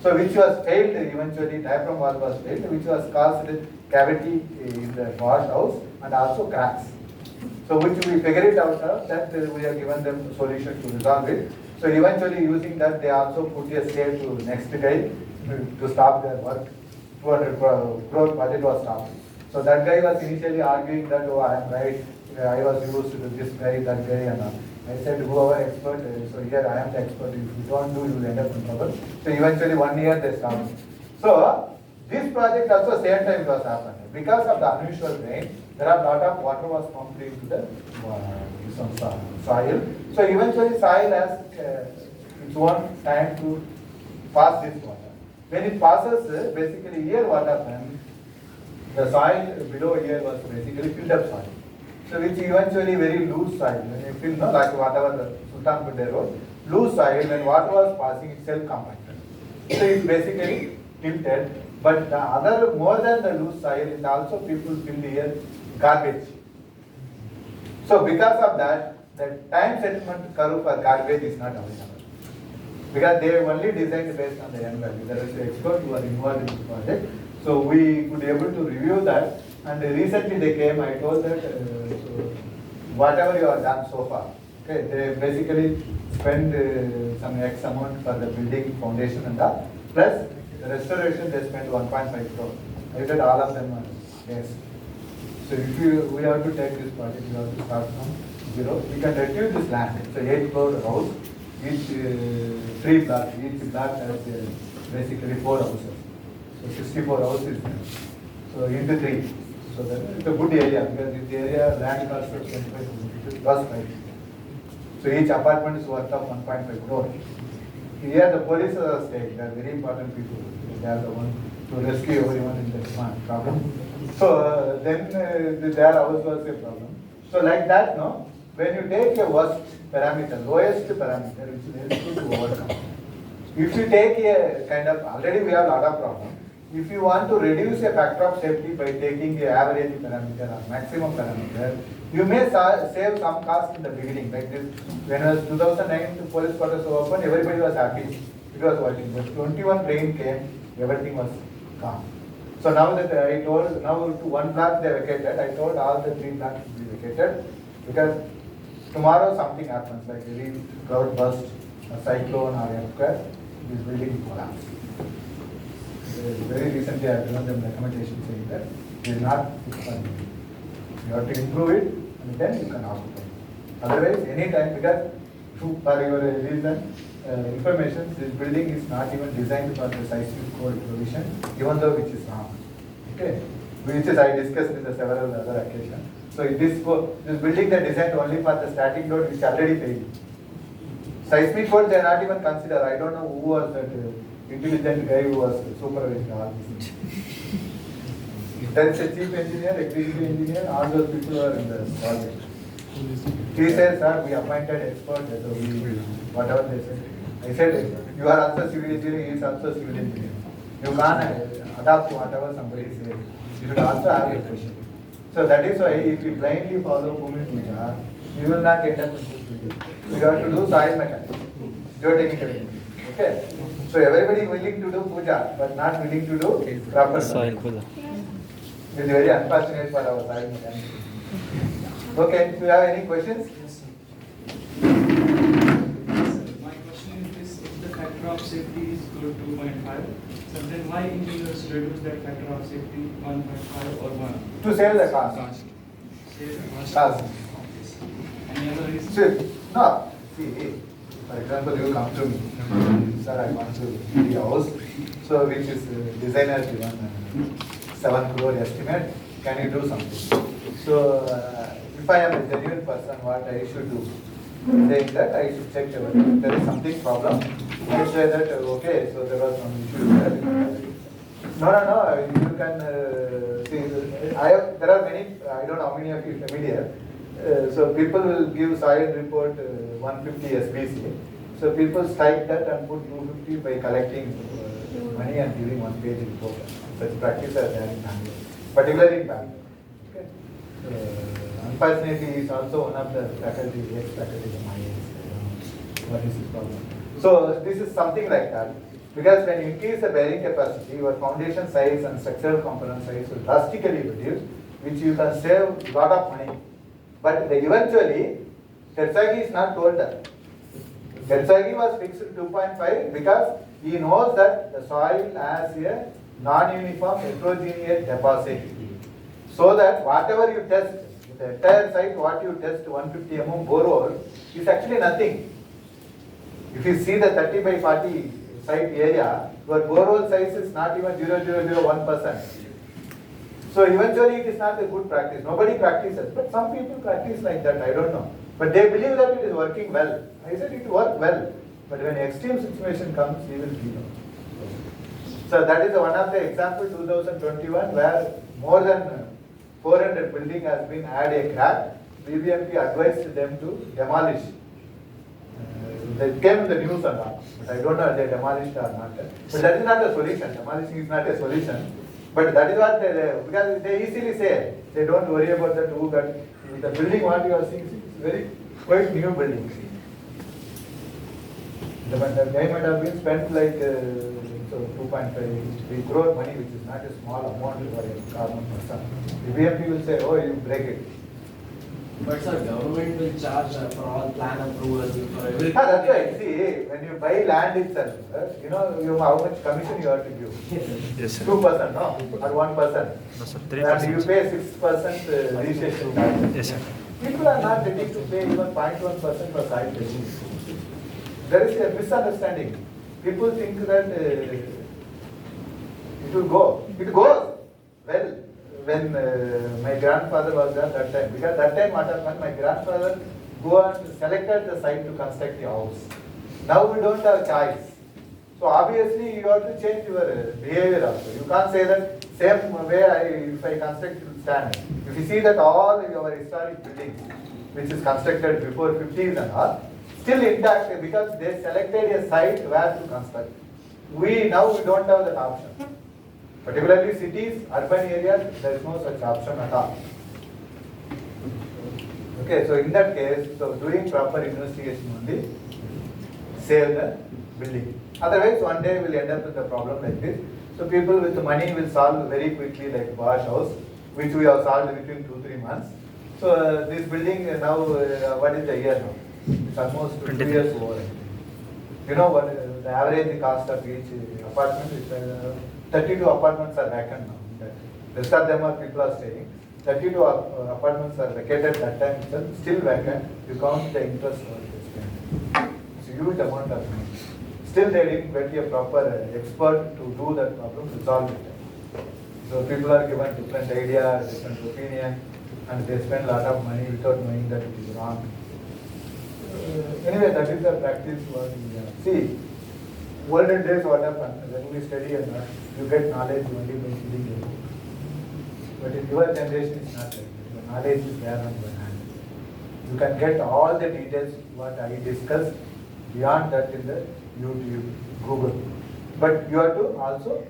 So which was failed eventually, diaphragm wall was failed, which was caused cavity in the wash house and also cracks. So which we figured it out that we have given them a solution to resolve it. So eventually using that they also put a stay to next guy to stop their work. 200 crore budget was stopped. So that guy was initially arguing that, oh, I am right, I was used to this guy, that guy and all. I said, whoever expert, so here I am the expert, if you don't do, you will end up in trouble. So eventually 1 year they stopped. So this project also same time was happened. Because of the unusual rain, there are a lot of water was pumped into the soil. So eventually soil has its own time to pass this water. When it passes, basically here what happens, the soil below here was basically filled up soil. So which eventually very loose soil. When you fill, no, like whatever the Sultanpur Road, loose soil, when water was passing, it self-compacted. So it's basically tilted. But the other, more than the loose soil, is also people filled here garbage. So because of that, the time settlement curve for garbage is not available. Because they only designed based on the N value. There is an expert who are involved in this project. So we could able to review that. And recently they came, I told that so whatever you have done so far, okay, they basically spend some X amount for the building foundation and that. Plus the restoration they spent 1.5 crore. I said all of them are yes. So if we have to take this project, we have to start from zero. We can reduce this land. It's a 8 crore house. Each 3 blocks. Each block has basically 4 houses. So 64 houses. So into 3. So that it's a good area because this area land cost of 25 plus 5. So each apartment is worth of 1.5 crore. Here the police are at stake. They are very important people. They are the one to rescue everyone in the problem. So then their house was a problem. So like that, no. When you take a worst parameter, lowest parameter, which is helpful to overcome. If you take a kind of, already we have a lot of problems. If you want to reduce a factor of safety by taking the average parameter or maximum parameter, you may save some cost in the beginning. Like this, when it was 2009, the police quarters were open, everybody was happy. It was working. But 21 rain came, everything was calm. So now that I told, now to 1 block they vacated, I told all the 3 blocks to be vacated because tomorrow something happens, like a cloud burst, a cyclone or earthquake, this building collapse. Very recently I have given them recommendation saying that it is not fixed for me. You have to improve it and then you can occupy. Otherwise, any time, because for your reason, information, this building is not even designed for the seismic code provision, even though which is wrong. Okay, which is I discussed in the several other occasions. So this building they designed only for the static load which already failed. Seismic work they are not even considered. I don't know who was that intelligent guy who was supervising all this. There is a chief engineer, executive engineer, all those people are in the project. He says, sir, we appointed experts, so we, whatever they said. I said, you are also civil engineer, he is also civil engineer. You can't adapt whatever somebody says. You should also have a question. So that is why if you blindly follow Bhumi Puja, you will not end up in this video. You have to do soil mechanics, geotechnical. Okay? So everybody willing to do puja, but not willing to do proper soil puja. It is very unfortunate for our soil mechanics. Okay, do you have any questions? Yes, sir. My question is if the factor of safety is good 2.5, so then why engineers reduce that factor of safety 1.5 or 1? To save the cost. Save the cost. Cost. Any other reason? See, no. See, for example, you come to me, sir, I want to build a house, so which is designer given 7 crore estimate, can you do something? So, if I am a genuine person, what I should do? Saying that I should check everything. If there is something problem, I say that, okay, so there was some issue there. No, you can see, there are many, I don't know how many of you are familiar. So people will give soil report 150 SBC. So people strike that and put 250 by collecting money and giving 1 page report. Such practice are there in Bangalore, particularly in Bangalore. Okay. Unfortunately, he is also one of the faculty, ex-faculty of my age. What is his problem? So this is something like that. Because when you increase the bearing capacity, your foundation size and structural component size will drastically reduce, which you can save a lot of money. But eventually, Terzaghi is not told that. Terzaghi was fixed at 2.5 because he knows that the soil has a non-uniform heterogeneous deposit. So that whatever you test, the entire site, what you test 150 mm borehole is actually nothing. If you see the 30 by 40 site area, your borehole size is not even 0.0001%. So eventually it is not a good practice. Nobody practices, but some people practice like that, I don't know. But they believe that it is working well. I said it worked well, but when extreme situation comes, you will feel it. So that is one of the example 2021 where more than 400 building has been had a crack. BBMP advised them to demolish. They came in the news and all, but I don't know if they demolished or not. But that is not a solution. Demolishing is not a solution. But that is what because they easily say, they don't worry about the two, but the building what you are seeing is very quite new building. The guy might have been spent like so 2.5 crore money, which is not a small amount for a common person. The BMP will say, oh, you break it. But sir, government will charge for all plan approvals for everything. That's right. See, when you buy land itself, you know how much commission you have to give. Yes, sir. 2%, no? Or 1%. No, sir. And you 3%. pay 6% registration tax. Yes, sir. People are not ready to pay even 0.1% for site testing. There is a misunderstanding. People think that it will go. It goes. Well, when my grandfather was there that time, because that time what happened, my grandfather go and selected the site to construct the house. Now we don't have choice. So obviously you have to change your behavior also. You can't say that same way if I construct it will stand. If you see that all our historic buildings, which is constructed before 50s and all, still intact because they selected a site where to construct. Now we don't have that option. Particularly cities, urban areas, there is no such option at all. Okay, so in that case, so doing proper investigation only save the building. Otherwise, one day we'll end up with a problem like this. So people with money will solve very quickly, like Bosch House, which we have solved within 2-3 months. So this building now, what is the year now? It's almost 2 years over. You know what the average cost of each apartment is? 32 apartments are vacant now. The rest of them are people are staying. 32 apartments are vacated that time itself, still vacant. You count the interest or the spend. It's a huge amount of money. Still they didn't get a proper expert to do that problem, resolve it. So people are given different ideas, different opinion, and they spend a lot of money without knowing that it is wrong. Anyway, that is the practice what we have. See, olden days what happened, when we study and you get knowledge only by reading a book. But in your generation it's not like that. The knowledge is there on your hand. You can get all the details what I discussed beyond that in the YouTube, Google. But you have to also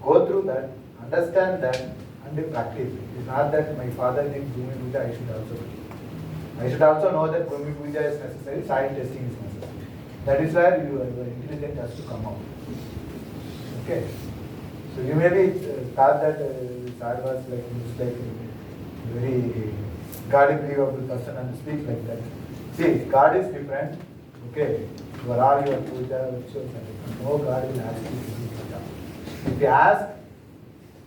go through that, understand that and practice. It's not that my father did Bhumi Puja, I should also do. I should also know that Bhumi Puja is necessary, soil testing is necessary. That is where your intelligence has to come out. Okay. So you may be thought that Sir was like, looks like a very God-believable person and speaks like that. See, God is different. Okay. You are all your puja, rituals and different. No God will ask you to do puja. If you ask,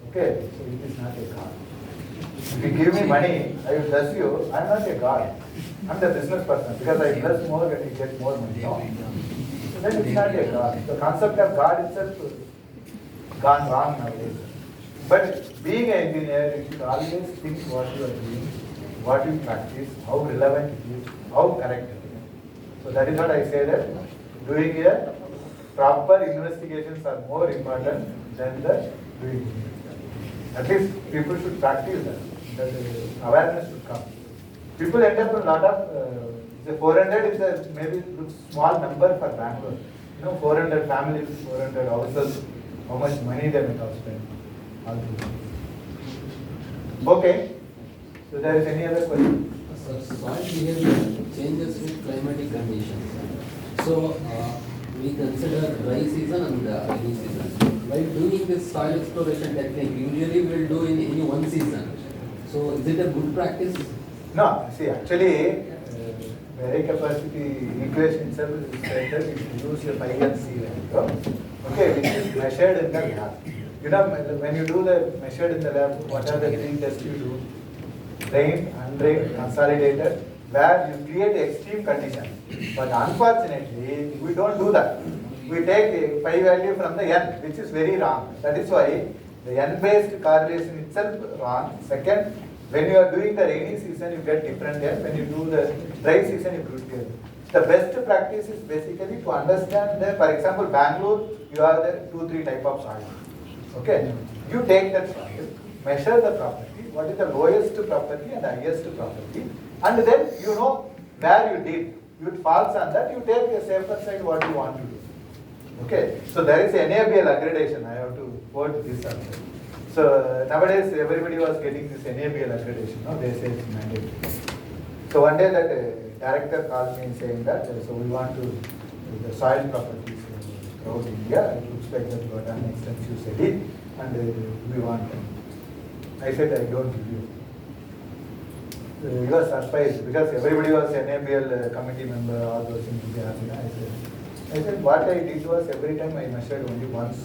okay, so it is not a God. If you give me money, I will bless you. I am not a God. I am the business person because I bless more when you get more money. No. So then it's not a God. The concept of God itself gone wrong nowadays. But being an engineer, you should always think what you are doing, what you practice, how relevant it is, how correct it is. So that is what I say that doing a proper investigations are more important than the doing. At least people should practice that. That awareness should come. People end up with a lot of, the 400 is a maybe looks small number for Bangalore. You know, 400 families, 400 houses, how much money they may have spent. Okay. So there is any other question? Soil behavior changes with climatic conditions. So we consider dry season and rainy season. While doing this soil exploration technique, usually we will do in any one season. So is it a good practice? No, see actually berry capacity equation itself is said that if you use a 5 and C value, okay, which is measured in the lab. You know, when you do the measured in the lab, what are the 3 tests you do? Drained, undrained, consolidated, where you create extreme condition. But unfortunately, we don't do that. We take a pi value from the n, which is very wrong. That is why the n-based correlation itself wrong. Second, when you are doing the rainy season, you get different n. When you do the dry season, you get different. The best practice is basically to understand the, for example, Bangalore, you have the 2-3 type of soil. Okay, you take that soil, measure the property, what is the lowest property and highest property, and then you know where you did. You falls on that, you take a safer side what you want to do. Okay, so there is NABL accreditation. I have to quote this also. So nowadays everybody was getting this NABL accreditation. No, they say it's mandatory. So one day that director called me saying that so we want to the soil properties throughout India. It looks like that we have done extensive study and we want. I said I don't give you. He was surprised because everybody was NABL committee member, all those things they asked. I said what I did was every time I measured only once.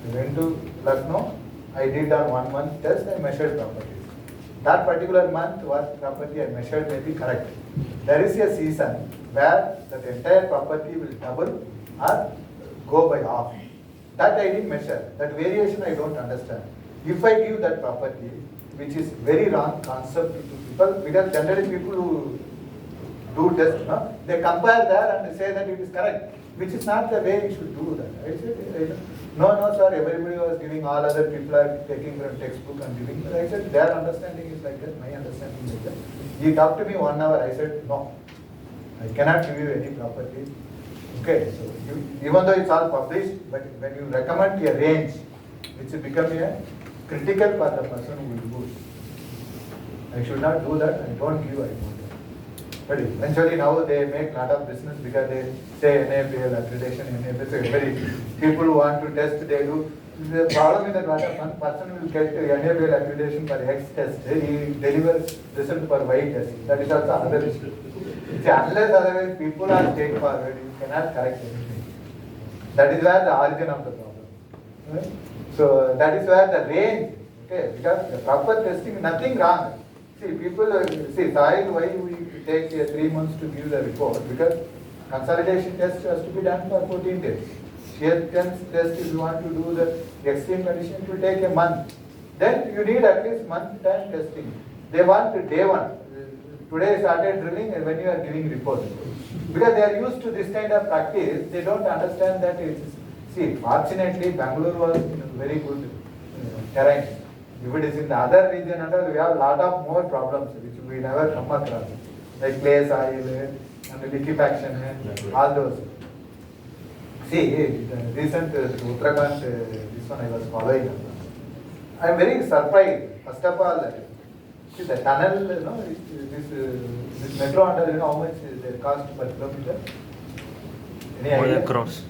I went to Lucknow, I did on 1 month test, I measured properties. That particular month what property I measured may be correct. There is a season where that entire property will double or go by half. That I didn't measure. That variation I don't understand. If I give that property, which is very wrong concept to people, because generally people who do test, no, they compare there and say that it is correct, which is not the way you should do that. I said, no, sir, everybody was giving, all other people are taking from textbook and giving. But I said, their understanding is like that, my understanding is like that. He talked to me 1 hour, I said, no, I cannot give you any property. Okay, so even though it's all published, but when you recommend a range, which will become a critical for the person who will do it. I should not do that, I don't give, I don't. But eventually now they make a lot of business because they say NABL accreditation, NABL, so every people who want to test, they do. The problem is that one person will get NABL accreditation for X test, he delivers result for Y test. That is also another issue. Unless otherwise people are straightforward, you cannot correct anything. That is where the origin of the problem. Right? So that is where the range, okay, because the proper testing, nothing wrong. See, people, see, soil, why we take 3 months to give the report? Because consolidation test has to be done for 14 days. Shear test, if you want to do the extreme condition, it will take a month. Then you need at least month time testing. They want day one. today started drilling and when you are giving report. Because they are used to this kind of practice, they don't understand that it's, see, fortunately Bangalore was very good terrain. If it is in the other region, we have a lot of more problems which we never come across, like clay soil and liquefaction and all those. See, the recent Uttarakhand, this one I was following. I am very surprised. First of all, see the tunnel, this metro under, how much is the cost per kilometer? Any idea? Crores.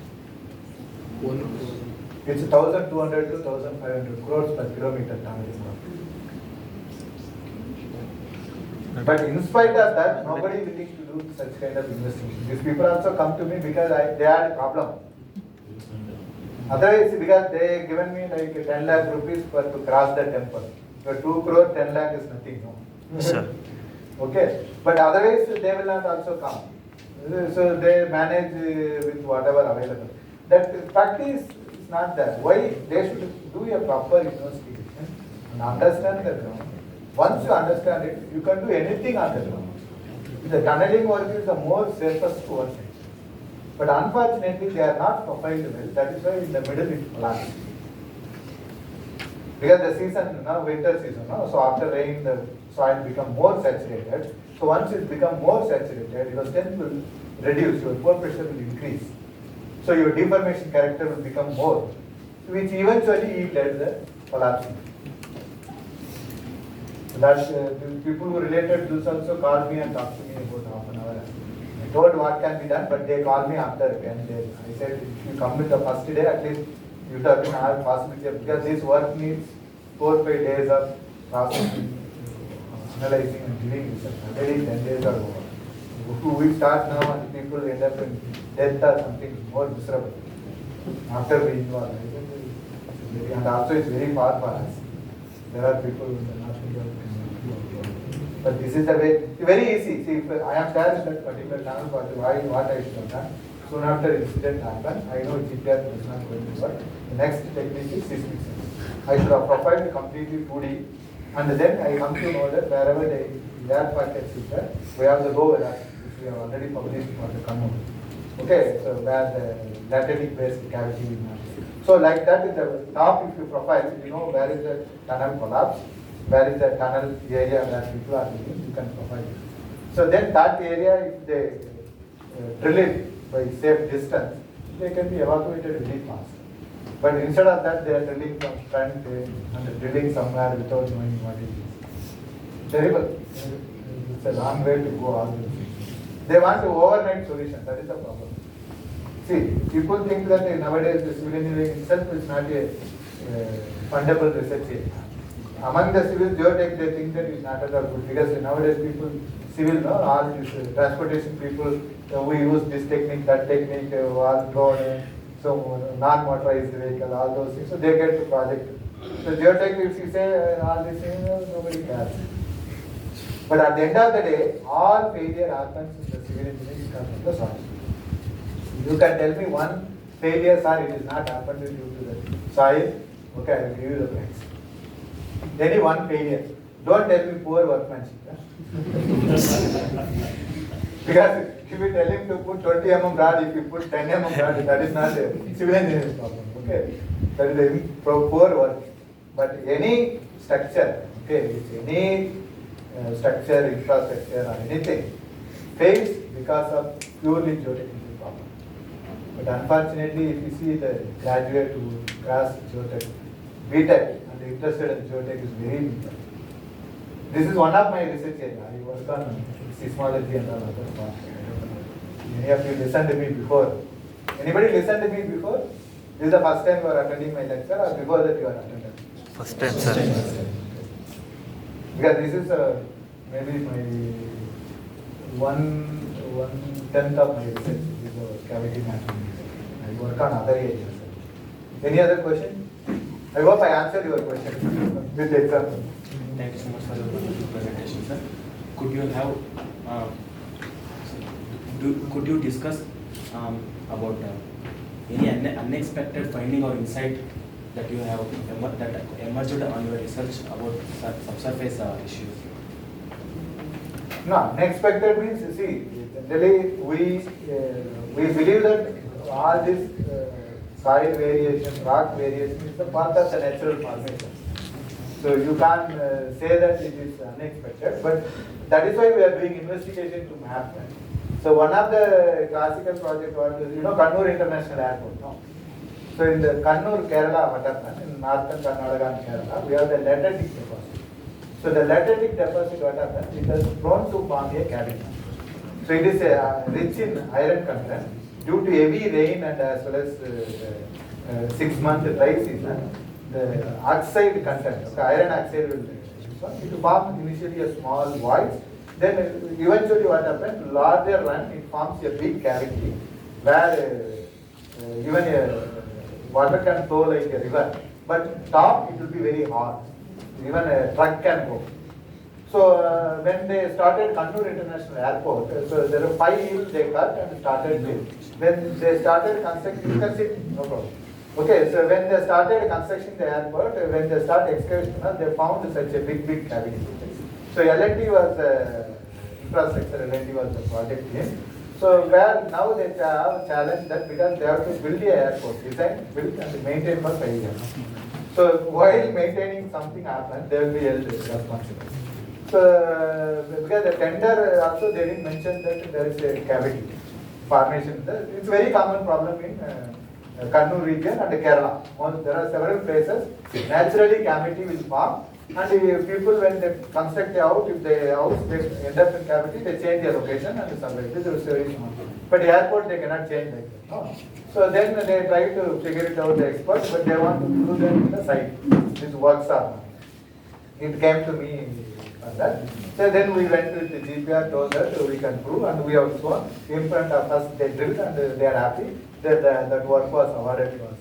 It's 1,200 to 1,500 crores per kilometer tunnel. But in spite of that, nobody willing to do such kind of investigation. These people also come to me because they had a problem. Otherwise, because they given me like 10 lakh rupees to cross the temple. So 2 crore, 10 lakh is nothing, no? Sure. Okay, but otherwise they will not also come. So they manage with whatever available. That practice is not there. Why? They should do a proper investigation and understand the ground. Once you understand it, you can do anything on the ground. The tunneling work is the more safest work. But unfortunately, they are not profiled well. That is why in the middle it collapsed. Because the season, winter season, so after rain, the soil become more saturated. So once it become more saturated, your strength will reduce, your pore pressure will increase. So your deformation character will become more, which eventually led the collapsing. So that's the people who related to this also called me and talked to me about half an hour. I told what can be done, but they called me after 10 days. I said, if you come with the first day, at least you have to have possibility, because this work needs 4 or 5 days of processing, analyzing and giving research. Already 10 days are over. We start now and people end up in death or something more miserable after we involve. And also it's very far for us. There are people who are not involved. But this is the way, very easy. See, if I am there in that particular tunnel, what I should have done. Soon after incident happened, I know GPS is not going to work. The next technique is seismic sensing. I should have profiled completely 2D, and then I come to know that wherever the air packets is there, we have the low velocity, which we have already published for the Kannur. Okay, so where the lateritic based cavity is not there. So like that in the top, if you profile, you know where is the tunnel collapse, where is the tunnel area where people are living, you can profile it. So then that area, if they drill it by safe distance, they can be evacuated very fast. But instead of that, they are drilling from front and drilling somewhere without knowing what it is. Terrible. It's a long way to go all these things. They want to overnight solution. That is the problem. See, people think that nowadays the civil engineering itself is not a fundable research area. Among the civil geotech, they think that it's not at all good, because nowadays people, civil, all these transportation people, we use this technique, that technique, all drone, so non-motorized vehicle, all those things. So they get the project. So geotech, if you say all these things, nobody cares. But at the end of the day, all failure happens in the civil engineering because of the soil. You can tell me one failure, sir, it is not happened due to the soil. Okay, I will give you the price. Any one failure. Don't tell me poor workmanship. Because if you tell him to put 20 mm rod, if you put 10 mm rod, that is not a civil engineering problem. Okay, that is a poor work. But any structure, okay, any structure, infrastructure, or anything fails because of purely geotechnical problem. But unfortunately, if you see the graduate who cross geotech, BTech, and interested in geotech is very little. This is one of my research areas. I work on seismology and all other parts. Many of you listened to me before. Anybody listened to me before? This is the first time you are attending my lecture, or before that you are attending? First time, sir. Because this is maybe my 1/10 of my research is cavity mapping. I work on other areas. Any other question? I hope I answered your question with the example. Thank you so much for the presentation, sir. Could you have, could you discuss about any unexpected finding or insight that you have that emerged on your research about subsurface issues? No, unexpected means, see, generally we believe that all this soil variation, rock variation is the part of the natural formation. So you can't say that it is unexpected, but that is why we are doing investigation to map that. So one of the classical project was, Kannur International Airport, no? So in the Kannur, Kerala, what happened, in northern Karnataka and Kerala, we have the lateritic deposit. So the lateritic deposit, what happened, it is prone to form a cavity. So it is rich in iron content. Due to heavy rain and as well as 6-month dry season, the oxide content, okay, iron oxide will form initially a small void. Then eventually what happens, larger run, it forms a big cavity where even water can flow like a river, but top it will be very hard. Even a truck can go. So when they started Kannur International Airport, so there are 5 hills they cut and started building. When they started constructing, you can sit, no problem. Okay, so when they started constructing the airport, when they started excavation, they found such a big cavity. So L&T was infrastructure, L&T was the project team. So where now they have a challenge that because they have to build the airport, design, build and maintain for 5 years. So while maintaining something happens, they will be held responsible. So because the tender also they didn't mention that there is a cavity formation. It's a very common problem in Kannur region and Kerala. There are several places naturally cavity will form, and if people when they construct a house, if the house they end up in cavity, they change their location and survive. This is very small. But the airport they cannot change like that. No. So then they try to figure it out, the experts, but they want to do them in the site. This works are. It came to me on that. So then we went with the GPR, told that we can prove, and we have shown in front of us they drilled and they are happy that that work was awarded to us.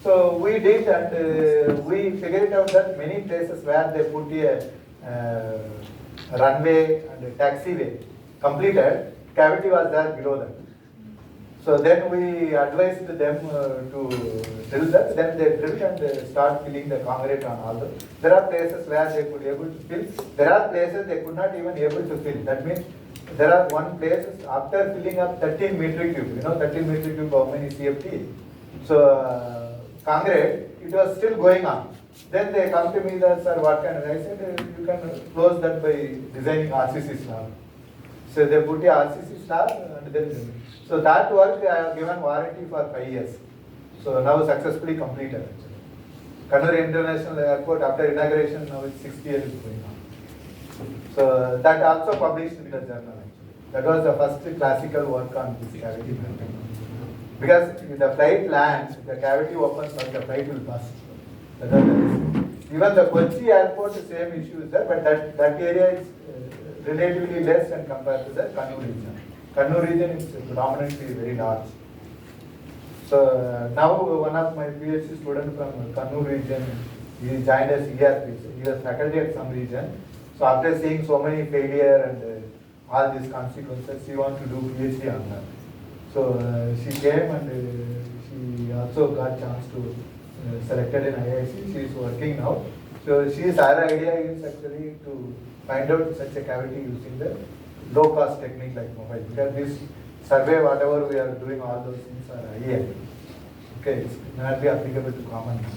So we did, and we figured out that many places where they put a runway and a taxiway completed, cavity was there below that. So then we advised them to drill that. Then they drilled and start filling the concrete on all the. There are places where they could able to fill. There are places they could not even able to fill. That means there are one places after filling up 13 metric cube. 13 metric cube how many CFT? So concrete, it was still going on. Then they come to me that, sir, what can I said? You can close that by designing RCC slab. So they put a RCC slab and then. So that work I have given warranty for 5 years. So now successfully completed actually. Kannur International Airport after inauguration now it's 6th year is going on. So that also published in the journal actually. That was the first classical work on this cavity mapping. Because if the flight lands, the cavity opens and the flight will bust. That was the risk. Even the Kochi airport, the same issue is there, but that area is relatively less when compared to the Kannur region. Kannur region is predominantly very large. So now one of my PhD students from Kannur region, he joined as ERP. He was faculty at some region. So after seeing so many failure and all these consequences, she wants to do PhD on that. So she came and she also got chance to selected in IIC. She is working now. So her idea is actually to find out such a cavity using the low cost technique like mobile, because this survey whatever we are doing, all those things are IAM. Okay, it's not be applicable to common man.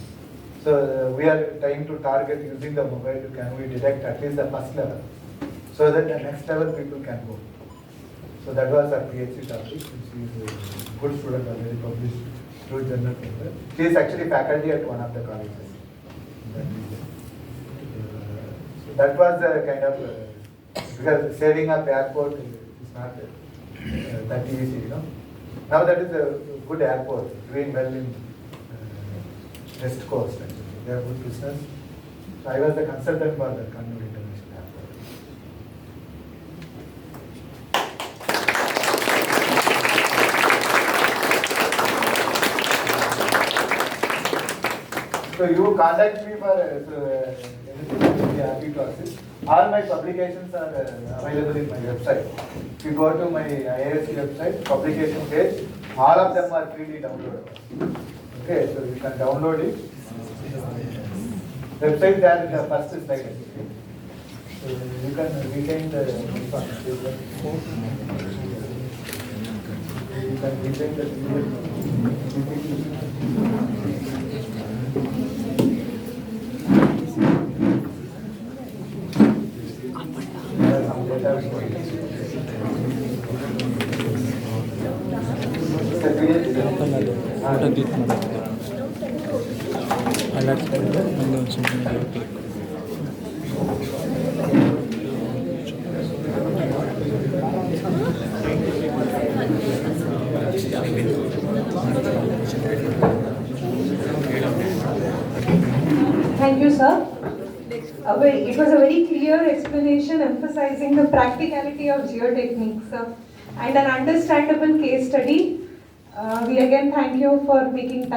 So we are trying to target using the mobile, can we detect at least the first level, so that the next level people can go. So that was our PhD topic. She is a good student, already published through journal paper. She is actually faculty at one of the colleges. So that was the kind of because saving up airport is not that easy, Now that is a good airport, doing well in West Coast actually. They have good business. So I was the consultant for the Kannur International Airport. So you contact me for anything, I will be happy to assist. All my publications are available in my website. If you go to my IISc website, publication page, all of them are freely downloadable. Okay, so you can download it. Website there in the first slide. You can retain the this one. You can retain the photo click ಮಾಡೋದು alert ಬಂದು ಮುಂದೆ ಒಂದು ಸುಮ್ಮನೆ click Thank you, sir. It was a very clear explanation emphasizing the practicality of geotechniques and an understandable case study. We again thank you for making time.